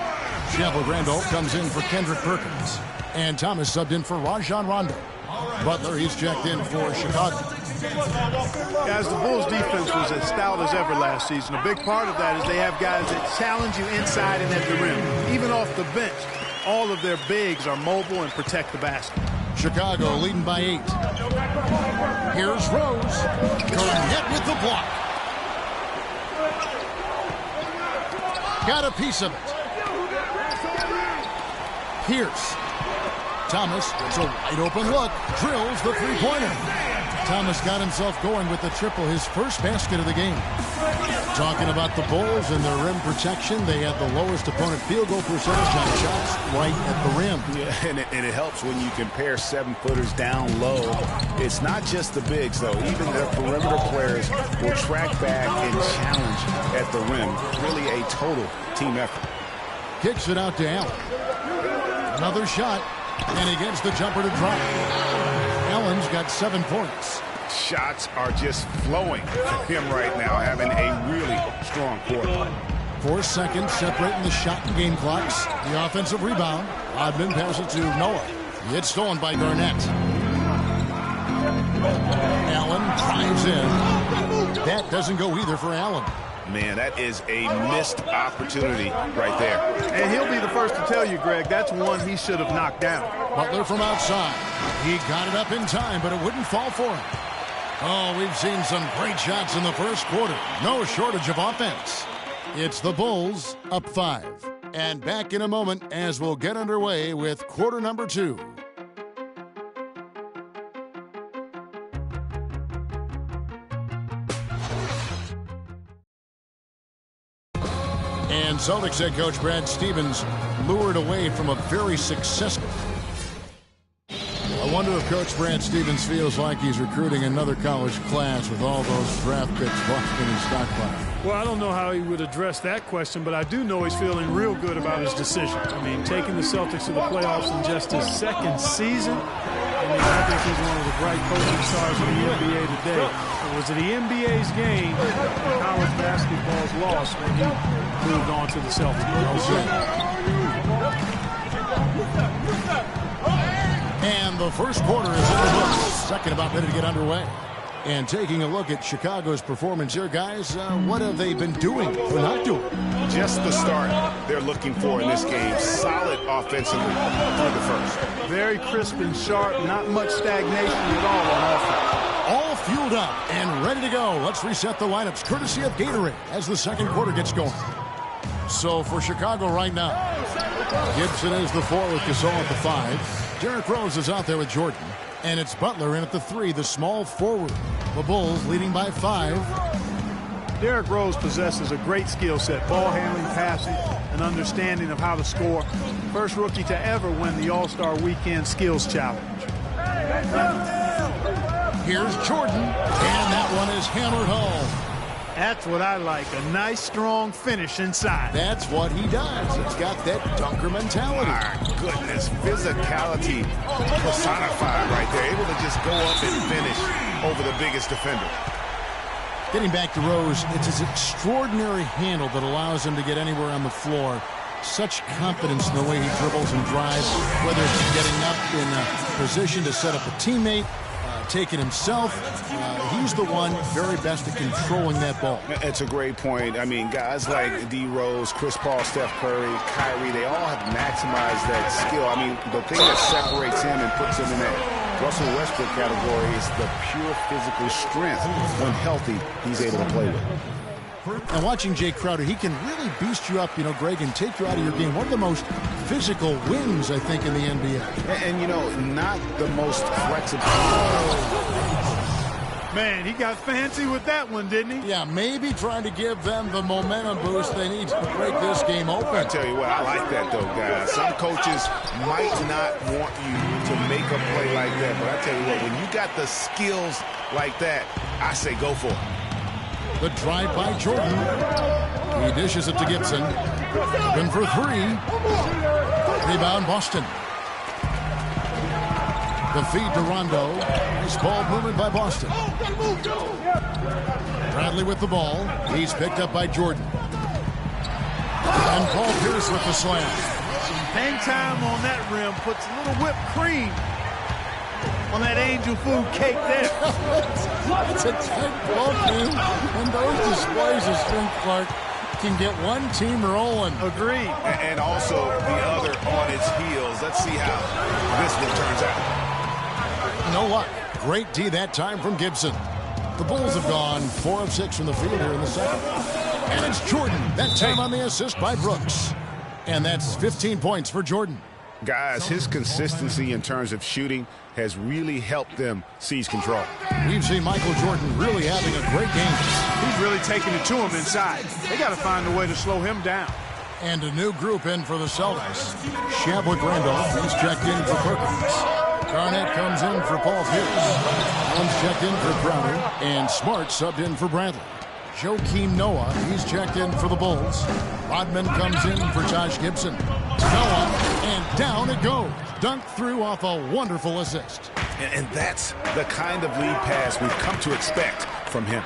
Shamble Randolph comes in for Kendrick Perkins. And Thomas subbed in for Rajon Rondo. Butler, he's checked in for Chicago. Guys, the Bulls' defense was as stout as ever last season. A big part of that is they have guys that challenge you inside and at the rim. Even off the bench, all of their bigs are mobile and protect the basket. Chicago leading by 8. Here's Rose. Garnett with the block. Got a piece of it. Pierce. Thomas gets a wide open look. Drills the three-pointer. Thomas got himself going with the triple, his first basket of the game. Talking about the Bulls and their rim protection, they had the lowest opponent field goal percentage on shots right at the rim. Yeah, and it helps when you compare 7-footers down low. It's not just the bigs, though. Even the perimeter players will track back and challenge at the rim. Really a total team effort. Kicks it out to Allen. Another shot, and he gets the jumper to drop. Allen's got 7 points. Shots are just flowing for him right now, having a really strong quarter. 4 seconds separating the shot and game clocks. The offensive rebound. Odman passes to Noah. It's stolen by Garnett. Allen drives in. That doesn't go either for Allen. Man, that is a missed opportunity right there. And he'll be the first to tell you, Greg, that's one he should have knocked down. Butler from outside. He got it up in time, but it wouldn't fall for him. Oh, we've seen some great shots in the first quarter. No shortage of offense. It's the Bulls up 5. And back in a moment as we'll get underway with quarter number 2. And Celtics head coach Brad Stevens lured away from a very successful. A I wonder if Coach Brad Stevens feels like he's recruiting another college class with all those draft picks locked in his stockpile. Well, I don't know how he would address that question, but I do know he's feeling real good about his decision. I mean, taking the Celtics to the playoffs in just his second season, I think he's one of the bright coaching stars of the NBA today. It was the NBA's game, college basketball's loss when he moved on to the Celtics. And the first quarter is in the books. Second about ready to get underway. And taking a look at Chicago's performance here, guys, what have they been doing or not doing? Just the start they're looking for in this game. Solid offensively through the first. Very crisp and sharp, not much stagnation at all on offense. All fueled up and ready to go. Let's reset the lineups courtesy of Gatorade as the second quarter gets going. So for Chicago right now, Gibson is the 4 with Gasol at the 5. Derrick Rose is out there with Jordan. And it's Butler in at the 3, the small forward. The Bulls leading by 5. Derrick Rose possesses a great skill set, ball handling, passing, an understanding of how to score. First rookie to ever win the All-Star Weekend Skills Challenge. Here's Jordan, and that one is hammered home. That's what I like, a nice, strong finish inside. That's what he does. He's got that dunker mentality. My goodness, physicality personified right there. Able to just go up and finish over the biggest defender. Getting back to Rose, it's his extraordinary handle that allows him to get anywhere on the floor. Such confidence in the way he dribbles and drives, whether it's getting up in a position to set up a teammate, taking himself. He's the one very best at controlling that ball. It's a great point. I mean, guys like D. Rose, Chris Paul, Steph Curry, Kyrie, they all have maximized that skill. I mean, the thing that separates him and puts him in that Russell Westbrook category is the pure physical strength. When healthy, he's able to play with. And watching Jay Crowder, he can really beast you up, Greg, and take you out of your game. One of the most physical wings, I think, in the NBA. And not the most flexible. Man, he got fancy with that one, didn't he? Yeah, maybe trying to give them the momentum boost they need to break this game open. I tell you what, I like that, though, guys. Some coaches might not want you to make a play like that, but I tell you what, when you got the skills like that, I say go for it. The drive by Jordan. He dishes it to Gibson. Open for 3. Rebound Boston. The feed to Rondo. Nice ball movement by Boston. Bradley with the ball. He's picked up by Jordan. And Paul Pierce with the slam. Hang time on that rim puts a little whipped cream on that angel food cake there. It's a tight ball game, and those displays of strength, Clark, can get one team rolling. Agreed. And also the other on its heels. Let's see how this one turns out. No luck. Great D that time from Gibson. The Bulls have gone 4 of 6 from the field here in the second. And it's Jordan, that time on the assist by Brooks. And that's 15 points for Jordan. Guys, his consistency in terms of shooting has really helped them seize control. We've seen Michael Jordan really having a great game. He's really taking it to him inside. They got to find a way to slow him down. And a new group in for the Celtics. Shablik Randolph, he's checked in for Perkins. Garnett comes in for Paul Pierce. Allen's checked in for Crowder. And Smart subbed in for Bradley. Joakim Noah, he's checked in for the Bulls. Rodman comes in for Josh Gibson. Noah, and down it goes. Dunked through off a wonderful assist. And that's the kind of lead pass we've come to expect from him.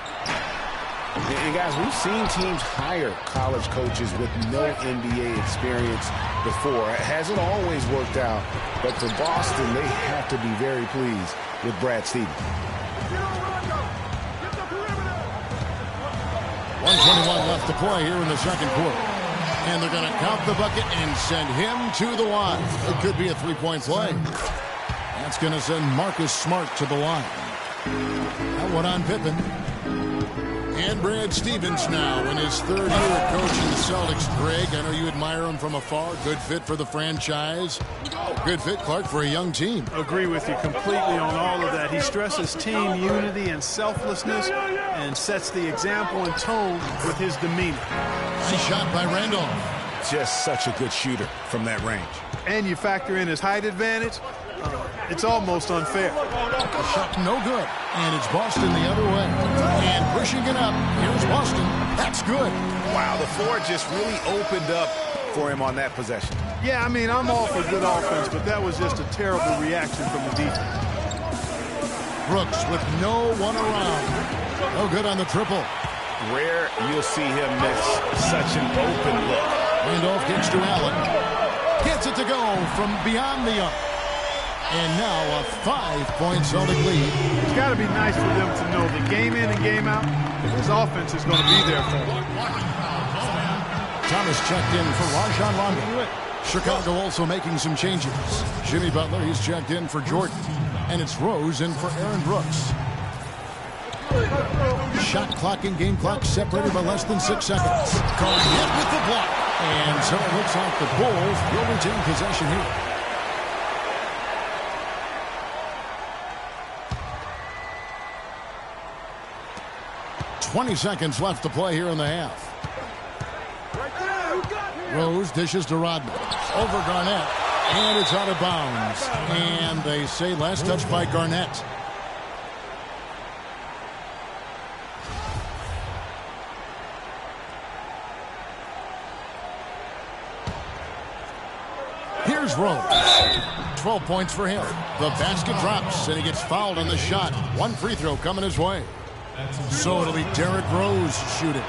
And guys, we've seen teams hire college coaches with no NBA experience before. It hasn't always worked out, but for Boston, they have to be very pleased with Brad Stevens. 1:21 left to play here in the second quarter. And they're going to count the bucket and send him to the line. It could be a three-point play. That's going to send Marcus Smart to the line. That one on Pippen. And Brad Stevens now in his third year coaching the Celtics. Greg, I know you admire him from afar. Good fit for the franchise. Good fit, Clark, for a young team. Agree with you completely on all of that. He stresses team unity and selflessness and sets the example and tone with his demeanor. Nice shot by Randolph. Just such a good shooter from that range. And you factor in his height advantage. It's almost unfair. A shot no good. And it's Boston the other way. And pushing it up. Here's Boston. That's good. Wow, the floor just really opened up for him on that possession. Yeah, I mean, I'm all for good offense, but that was just a terrible reaction from the defense. Brooks with no one around. No good on the triple. Rare you'll see him miss such an open look. Randolph gets to Allen. Gets it to go from beyond the arc. And now a 5-point Celtic lead. It's got to be nice for them to know that game in and game out, his offense is going to be there for him. Thomas checked in for Rajon Rondo. Chicago also making some changes. Jimmy Butler, he's checked in for Jordan. And it's Rose in for Aaron Brooks. Shot clock and game clock separated by less than 6 seconds. Garnett with the block. And so it looks like the Bulls will retain possession here. "20 seconds left to play here in the half. Rose dishes to Rodman. Over Garnett. And it's out of bounds. And they say last touch by Garnett. Here's Rose. 12 points for him. The basket drops, and he gets fouled on the shot. One free throw coming his way. So it'll be Derrick Rose shooting.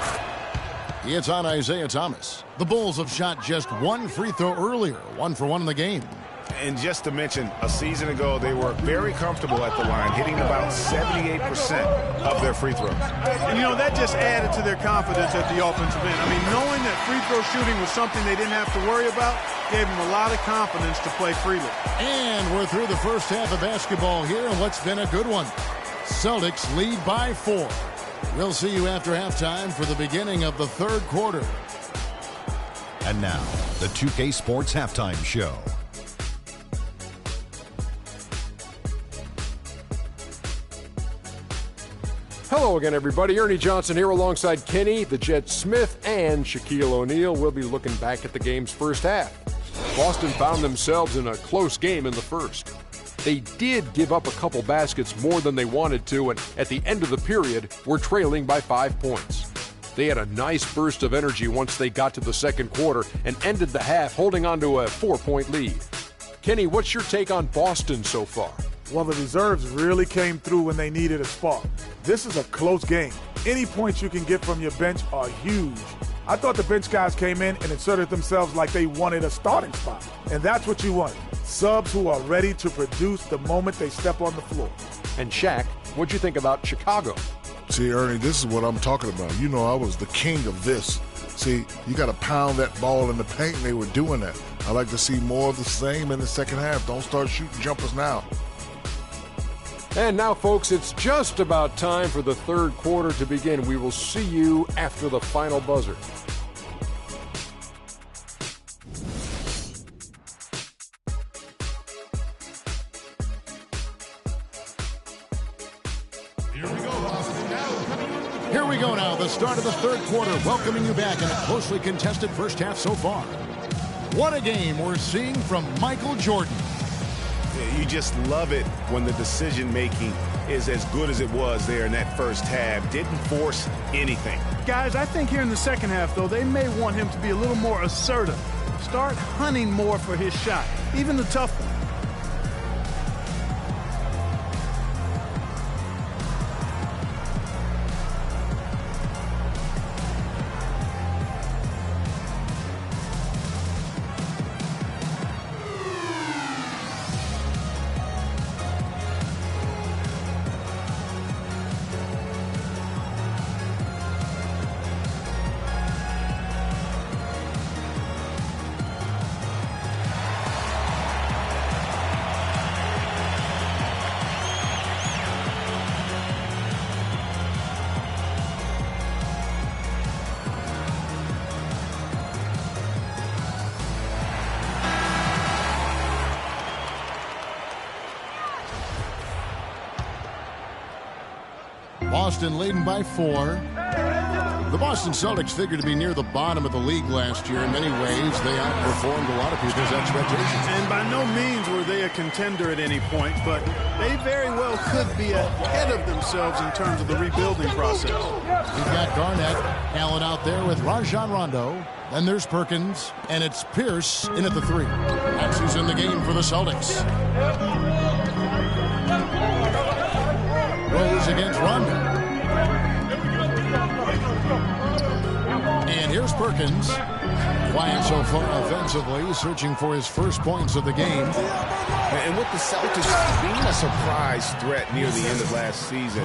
It's on Isaiah Thomas. The Bulls have shot just one free throw earlier, 1 for 1 in the game. And just to mention, a season ago, they were very comfortable at the line, hitting about 78% of their free throws. And, you know, that just added to their confidence at the offensive end. I mean, knowing that free throw shooting was something they didn't have to worry about gave them a lot of confidence to play freely. And we're through the first half of basketball here, and what's been a good one. Celtics lead by 4. We'll see you after halftime for the beginning of the third quarter. And now, the 2K Sports Halftime Show. Hello again, everybody. Ernie Johnson here alongside Kenny, the Jet Smith, and Shaquille O'Neal. We'll be looking back at the game's first half. Boston found themselves in a close game in the first. They did give up a couple baskets more than they wanted to, and at the end of the period, were trailing by 5 points. They had a nice burst of energy once they got to the second quarter and ended the half holding on to a 4-point lead. Kenny, what's your take on Boston so far? Well, the reserves really came through when they needed a spark. This is a close game. Any points you can get from your bench are huge. I thought the bench guys came in and inserted themselves like they wanted a starting spot. And that's what you want. Subs who are ready to produce the moment they step on the floor. And Shaq, what'd you think about Chicago? See, Ernie, this is what I'm talking about. You know, I was the king of this. See, you got to pound that ball in the paint, and they were doing that. I like to see more of the same in the second half. Don't start shooting jumpers now. And now, folks, it's just about time for the third quarter to begin. We will see you after the final buzzer. Here we go now, the start of the third quarter, welcoming you back in a closely contested first half so far. What a game we're seeing from Michael Jordan. You just love it when the decision-making is as good as it was there in that first half. Didn't force anything. Guys, I think here in the second half, though, they may want him to be a little more assertive. Start hunting more for his shot, even the tough one. Boston leading by 4. The Boston Celtics figured to be near the bottom of the league last year. In many ways, they outperformed a lot of people's expectations. And by no means were they a contender at any point, but they very well could be ahead of themselves in terms of the rebuilding process. We've got Garnett, Allen out there with Rajon Rondo. Then there's Perkins, and it's Pierce in at the 3. That's who's in the game for the Celtics. Rose against Rondo. And here's Perkins. Quiet so far offensively, searching for his first points of the game. And with the Celtics being a surprise threat near the end of last season,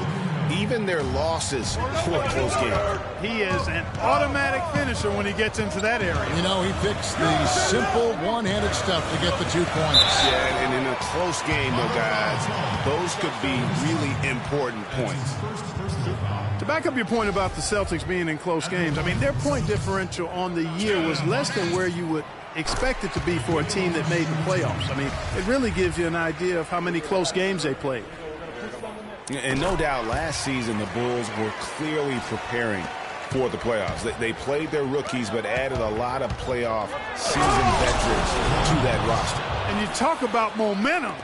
even their losses were a close game. He is an automatic finisher when he gets into that area. You know, he picks the simple one-handed stuff to get the 2 points. Yeah, and in a close game, though, guys, those could be really important points. To back up your point about the Celtics being in close games, I mean, their point differential on the year was less than where you would expect it to be for a team that made the playoffs. I mean, it really gives you an idea of how many close games they played. And no doubt last season the Bulls were clearly preparing for the playoffs. They played their rookies but added a lot of playoff seasoned veterans to that roster. And you talk about momentum.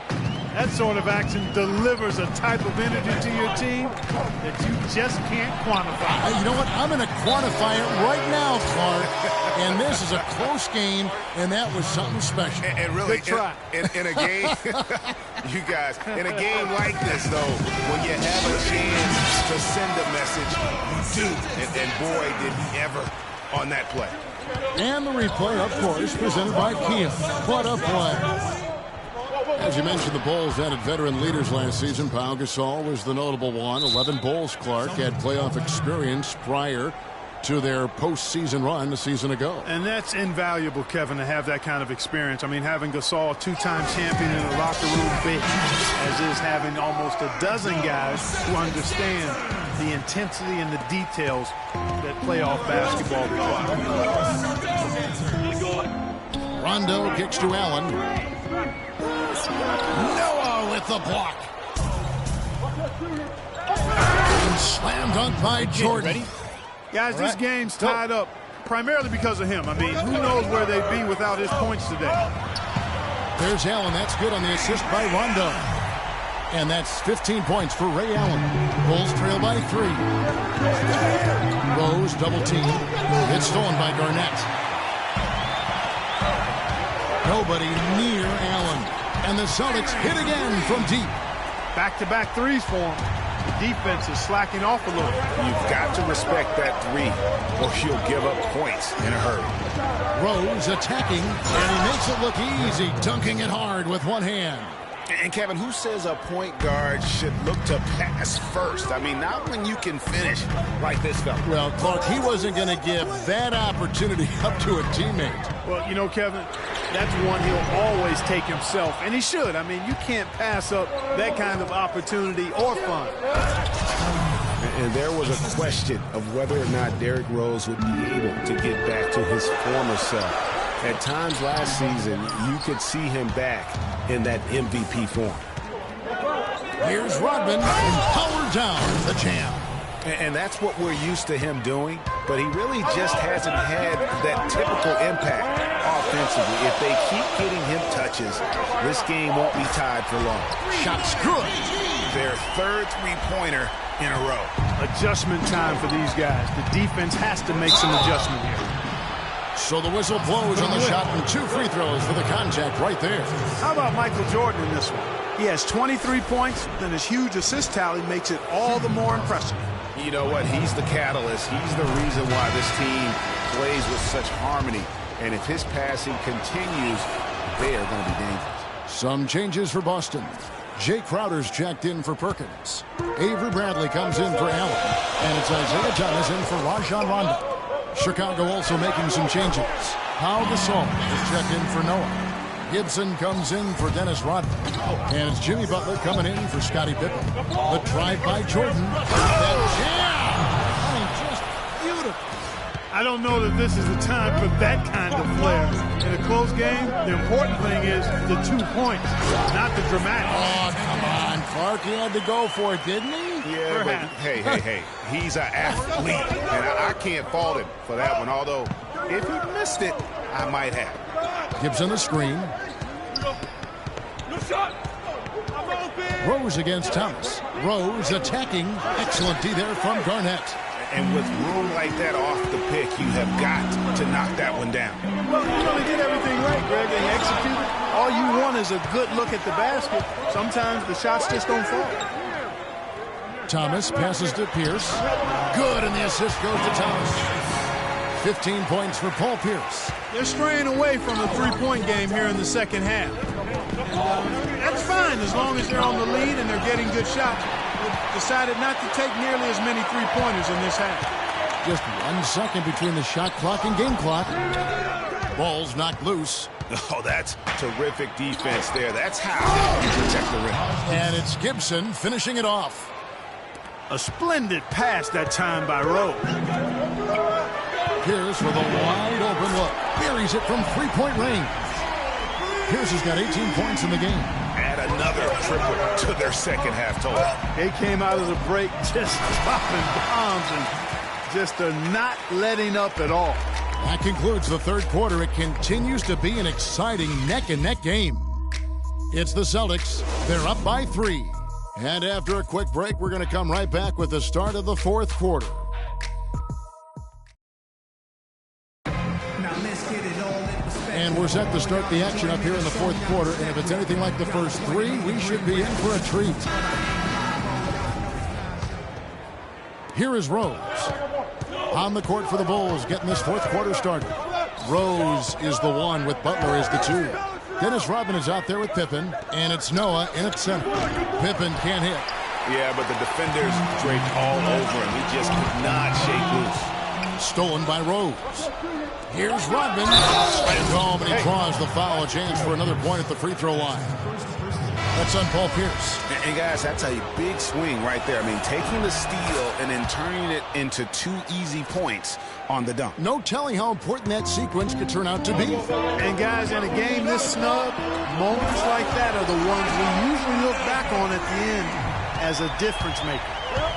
That sort of action delivers a type of energy to your team that you just can't quantify. You know what? I'm going to quantify it right now, Clark. And this is a close game, and that was something special. And really, good try. In a game, you guys, in a game like this, though, when you have a chance to send a message, you do. And boy, did he ever on that play. And the replay, of course, presented by Kia. What a play. As you mentioned, the Bulls added veteran leaders last season. Pau Gasol was the notable one. 11 Bulls, Clark, had playoff experience prior to their postseason run a season ago. And that's invaluable, Kevin, to have that kind of experience. I mean, having Gasol, a 2-time champion in the locker room, big, as is having almost a dozen guys who understand the intensity and the details that playoff basketball requires. Rondo kicks to Allen. Noah with the block. And slam dunk by Jordan. Ready? Guys, this game's tied up primarily because of him. I mean, who knows where they'd be without his points today. There's Allen. That's good on the assist by Rondo. And that's 15 points for Ray Allen. Bulls trail by 3. Rose double team. It's stolen by Garnett. Nobody near Allen. And the Celtics hit again from deep. Back-to-back threes for him. The defense is slacking off a little. You've got to respect that 3, or you'll give up points in a hurry. Rose attacking, and he makes it look easy, dunking it hard with one hand. And, Kevin, who says a point guard should look to pass first? I mean, not when you can finish like this fella. Well, Clark, he wasn't going to give that opportunity up to a teammate. Well, you know, Kevin, that's one he'll always take himself, and he should. I mean, you can't pass up that kind of opportunity or fun. And there was a question of whether or not Derrick Rose would be able to get back to his former self. At times last season, you could see him back in that MVP form. Here's Rodman, and power down the jam. And that's what we're used to him doing, but he really just hasn't had that typical impact offensively. If they keep getting him touches, this game won't be tied for long. Shot's good. Their third three-pointer in a row. Adjustment time for these guys. The defense has to make some adjustment here. So the whistle blows on the shot and 2 free throws for the contact right there. How about Michael Jordan in this one? He has 23 points, and his huge assist tally makes it all the more impressive. You know what? He's the catalyst. He's the reason why this team plays with such harmony. And if his passing continues, they are going to be dangerous. Some changes for Boston. Jay Crowder's checked in for Perkins. Avery Bradley comes in for Allen. And it's Isaiah Thomas in for Rajon Rondo. Chicago also making some changes. Pau Gasol is checked in for Noah. Gibson comes in for Dennis Rodman. And it's Jimmy Butler coming in for Scottie Pippen. The drive by Jordan. That jam! I mean, just beautiful. I don't know that this is the time for that kind of flair. In a close game, the important thing is the 2 points, not the dramatic. Oh, come on, Clark, he had to go for it, didn't he? Yeah, but hey. He's an athlete, and I can't fault him for that one. Although, if he missed it, I might have. Gibson the screen. Rose against Thomas. Rose attacking. Excellent D there from Garnett. And with room like that off the pick, you have got to knock that one down. Well, they did everything right, Greg. They executed. All you want is a good look at the basket. Sometimes the shots just don't fall. Thomas passes to Pierce. Good, and the assist goes to Thomas. 15 points for Paul Pierce. They're straying away from the three-point game here in the second half. That's fine as long as they're on the lead and they're getting good shots. They've decided not to take nearly as many three-pointers in this half. Just 1 second between the shot clock and game clock. Ball's knocked loose. Oh, that's terrific defense there. That's how you protect the rim. And it's Gibson finishing it off. A splendid pass that time by Rose. Pierce with a wide open look. Buries it from three-point range. Pierce has got 18 points in the game. Add another triple to their second half total. They came out of the break just dropping bombs and just not letting up at all. That concludes the third quarter. It continues to be an exciting neck-and-neck game. It's the Celtics. They're up by 3. And after a quick break, we're going to come right back with the start of the fourth quarter. And we're set to start the action up here in the fourth quarter. And if it's anything like the first 3, we should be in for a treat. Here is Rose. On the court for the Bulls, getting this fourth quarter started. Rose is the 1 with Butler as the 2. Dennis Rodman is out there with Pippen, and it's Noah in at center. Pippen can't hit. Yeah, but the defenders draped all over him. He just could not shake loose. Stolen by Rose. Here's Rodman. Slammed home, and he draws the foul. A chance for another point at the free throw line. That's on Paul Pierce. And guys, that's a big swing right there. I mean, taking the steal and then turning it into 2 easy points on the dunk. No telling how important that sequence could turn out to be. And guys, in a game this snug, moments like that are the ones we usually look back on at the end as a difference maker.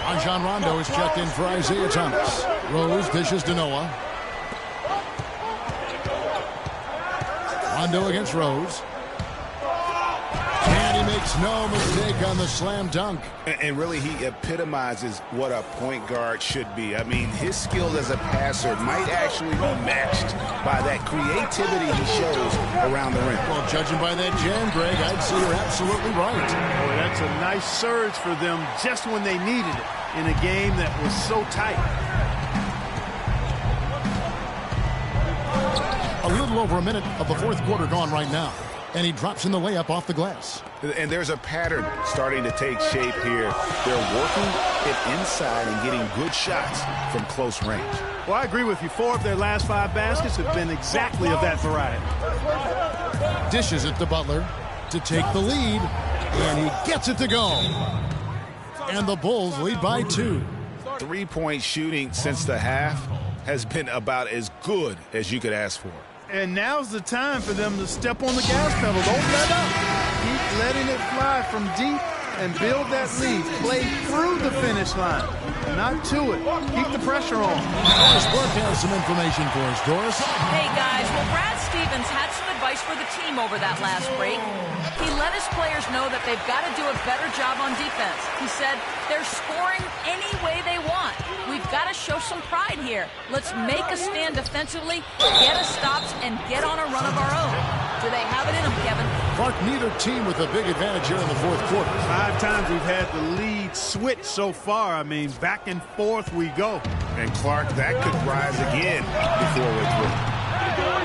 Rajon Rondo is checked in for Isaiah Thomas. Rose dishes to Noah. Rondo against Rose. And he makes no mistake on the slam dunk. And really, he epitomizes what a point guard should be. I mean, his skill as a passer might actually be matched by that creativity he shows around the rim. Well, judging by that jam, Greg, I'd say you're absolutely right. Boy, that's a nice surge for them just when they needed it in a game that was so tight. A little over a minute of the fourth quarter gone right now. And he drops in the layup off the glass. And there's a pattern starting to take shape here. They're working it inside and getting good shots from close range. Well, I agree with you. 4 of their last 5 baskets have been exactly of that variety. Dishes it to Butler to take the lead. And he gets it to go. And the Bulls lead by 2. 3-point shooting since the half has been about as good as you could ask for. And now's the time for them to step on the gas pedal. Don't let up. Keep letting it fly from deep and build that lead. Play through the finish line, not to it. Keep the pressure on. Doris Burke has some information for us, Doris. Hey, guys. Well, Brad Stevens had some advice for the team over that last break. He let his players know that they've got to do a better job on defense. He said they're scoring any way they want. We've got to show some pride here. Let's make a stand defensively, get us stops, and get on a run of our own. Do they have it in them, Kevin? Clark, neither team with a big advantage here in the fourth quarter. 5 times we've had the lead switch so far. I mean, back and forth we go. And Clark, that could rise again before we're through.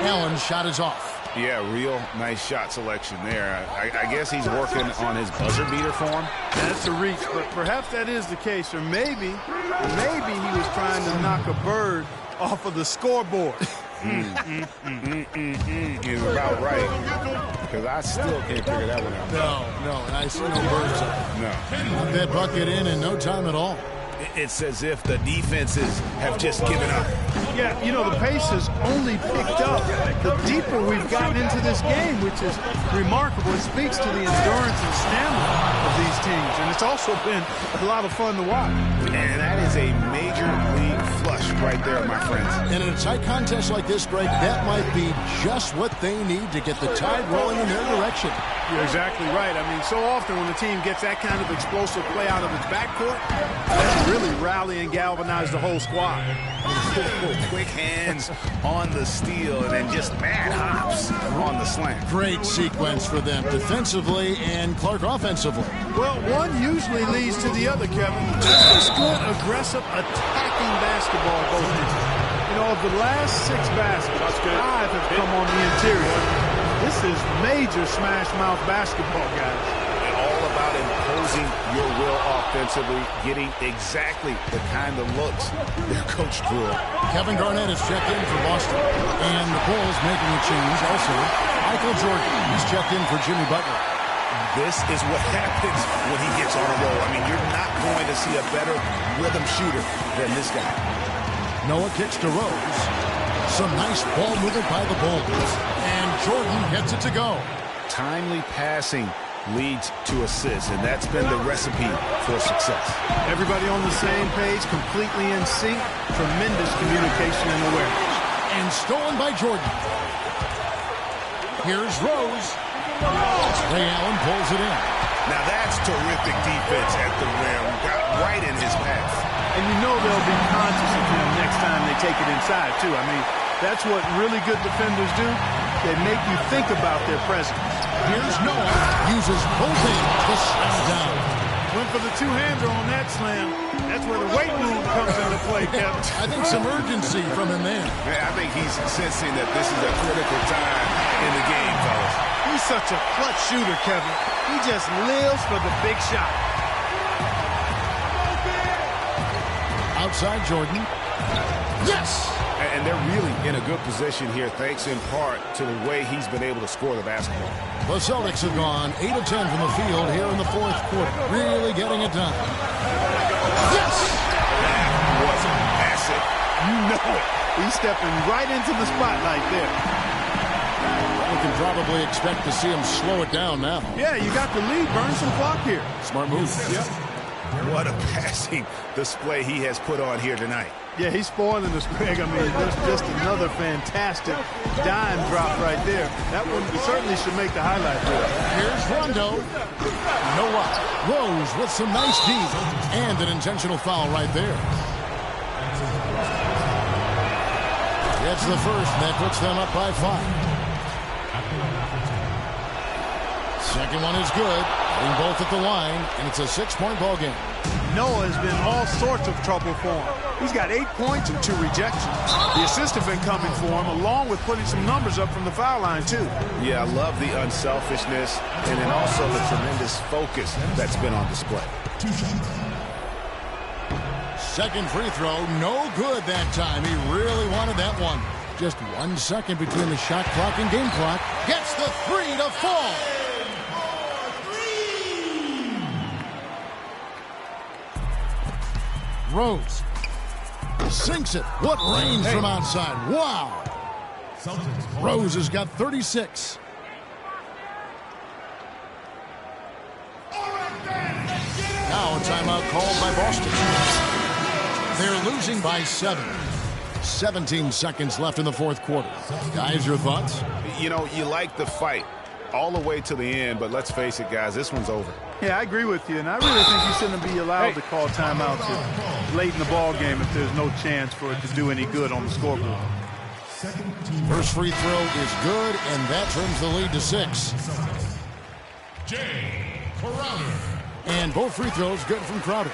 Allen's shot is off. Yeah, real nice shot selection there. I guess he's working on his buzzer beater form. That's a reach, but perhaps that is the case. Or maybe he was trying to knock a bird off of the scoreboard. He's about right. Because I still can't figure that one out. No, and I see no birds up. No. Put that bucket in no time at all. It's as if the defenses have just given up. Yeah, you know, the pace has only picked up the deeper we've gotten into this game, which is remarkable. It speaks to the endurance and stamina of these teams. And it's also been a lot of fun to watch. And that is a major league flush right there, my friends. And in a tight contest like this, Greg, that might be just what they need to get the tide rolling in their direction. You're exactly right. I mean, so often when the team gets that kind of explosive play out of its backcourt, that's really rally and galvanize the whole squad. Quick hands on the steal and then just mad hops on the slant. Great sequence for them defensively and Clark offensively. Well, one usually leads to the other, Kevin. This is good, aggressive, attacking basketball both teams. You know, of the last 6 baskets, 5 have come on the interior. This is major smash-mouth basketball, guys. And all about imposing your will offensively, getting exactly the kind of looks their coach drew up. Kevin Garnett has checked in for Boston. And the Bulls making a change also. Michael Jordan has checked in for Jimmy Butler. This is what happens when he gets on a roll. I mean, you're not going to see a better rhythm shooter than this guy. Noah kicks to Rose. Some nice ball movement by the Bulls. And Jordan gets it to go. Timely passing leads to assists, and that's been the recipe for success. Everybody on the same page, completely in sync. Tremendous communication and awareness. And stolen by Jordan. Here's Rose. Ray Allen pulls it in. Now that's terrific defense at the rim. Got right in his path. And you know they'll be conscious of him next time they take it inside, too. I mean, that's what really good defenders do. They make you think about their presence. Here's Noah. Uses both hands to slam down. Went for the two-hander on that slam. That's where the weight room comes into play, Kevin. I think some urgency from him there. Yeah, I think he's sensing that this is a critical time in the game, fellas. He's such a clutch shooter, Kevin. He just lives for the big shot. Outside Jordan. Yes! And they're really in a good position here, thanks in part to the way he's been able to score the basketball. The Celtics have gone 8 of 10 from the field here in the 4th quarter. Really getting it done. Yes! That was massive. You know it. He's stepping right into the spotlight there. We can probably expect to see him slow it down now. Yeah, you got the lead. Burn some clock here. Smart move. Yep. What a passing display he has put on here tonight. Yeah, he's spoiling us, Greg. I mean, there's just another fantastic dime drop right there. That one certainly should make the highlight reel. Here's Rondo. Noah. Rose with some nice D. And an intentional foul right there. It's the first, and that puts them up by 5. Second one is good. Getting both at the line, and it's a 6-point ball game. Noah has been all sorts of trouble for him. He's got 8 points and 2 rejections. The assists have been coming for him, along with putting some numbers up from the foul line, too. Yeah, I love the unselfishness and then also the tremendous focus that's been on display. Second free throw, no good that time. He really wanted that one. Just 1 second between the shot clock and game clock. Gets the 3 to fall. Rose sinks it. What range from outside. Wow. Rose has got 36. Now a timeout called by Boston. They're losing by 7. 17 seconds left in the 4th quarter. Guys, your thoughts? You know, you like the fight all the way to the end, but let's face it, guys, this one's over. Yeah, I agree with you, and I really think you shouldn't be allowed to call timeouts late in the ball game if there's no chance for it to do any good on the scoreboard. First free throw is good, and that turns the lead to 6. Crowder. And both free throws good from Crowder.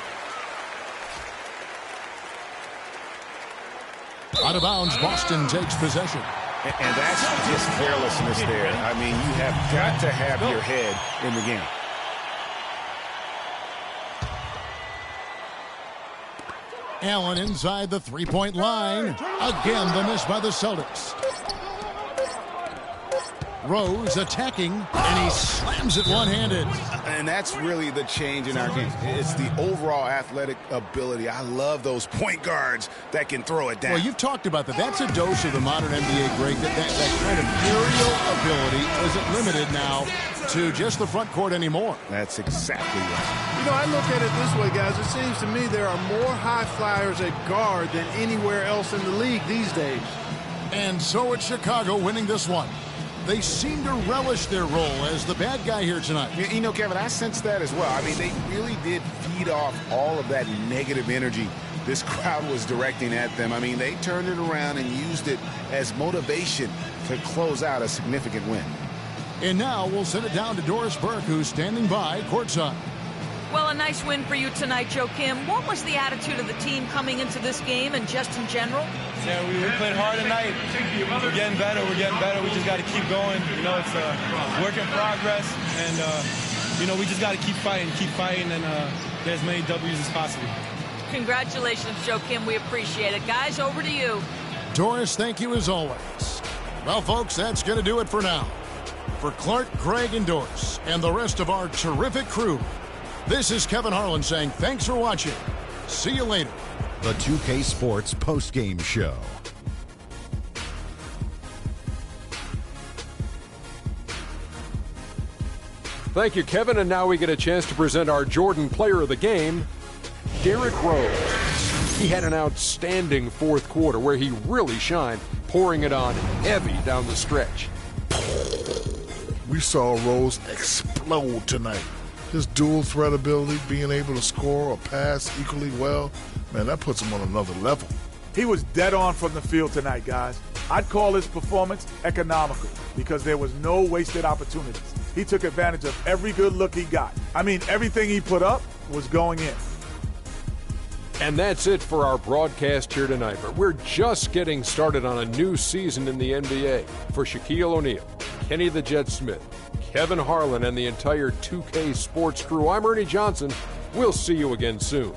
Out of bounds, Boston takes possession. And that's just carelessness there. I mean, you have got to have your head in the game. Allen inside the three-point line. Again, the miss by the Celtics. Rose attacking, and he slams it one-handed. and that's really the change in our game. It's the overall athletic ability. I love those point guards that can throw it down. Well, you've talked about that. That's a dose of the modern NBA, Greg. That kind of aerial ability isn't limited now to just the front court anymore. That's exactly right. You know, I look at it this way, guys. It seems to me there are more high flyers at guard than anywhere else in the league these days. And so it's Chicago winning this one. They seem to relish their role as the bad guy here tonight. You know, Kevin, I sense that as well. I mean, they really did feed off all of that negative energy this crowd was directing at them. I mean, they turned it around and used it as motivation to close out a significant win. And now we'll send it down to Doris Burke, who's standing by courtside. Well, a nice win for you tonight, Joakim. What was the attitude of the team coming into this game and just in general? Yeah, we played hard tonight. We're getting better. We just got to keep going. You know, it's a work in progress. And, you know, we just got to keep fighting, and get as many W's as possible. Congratulations, Joakim. We appreciate it. Guys, over to you. Doris, thank you as always. Well, folks, that's going to do it for now. For Clark, Greg, and Doris, and the rest of our terrific crew, this is Kevin Harlan saying thanks for watching. See you later. The 2K Sports postgame show. Thank you, Kevin. And now we get a chance to present our Jordan Player of the Game, Derrick Rose. He had an outstanding fourth quarter where he really shined, pouring it on heavy down the stretch. We saw Rose explode tonight. His dual threat ability, being able to score or pass equally well, man, that puts him on another level. He was dead on from the field tonight, guys. I'd call his performance economical because there was no wasted opportunities. He took advantage of every good look he got. I mean, everything he put up was going in. And that's it for our broadcast here tonight. But we're just getting started on a new season in the NBA. For Shaquille O'Neal, Kenny the Jet Smith, Kevin Harlan, and the entire 2K Sports crew, I'm Ernie Johnson. We'll see you again soon.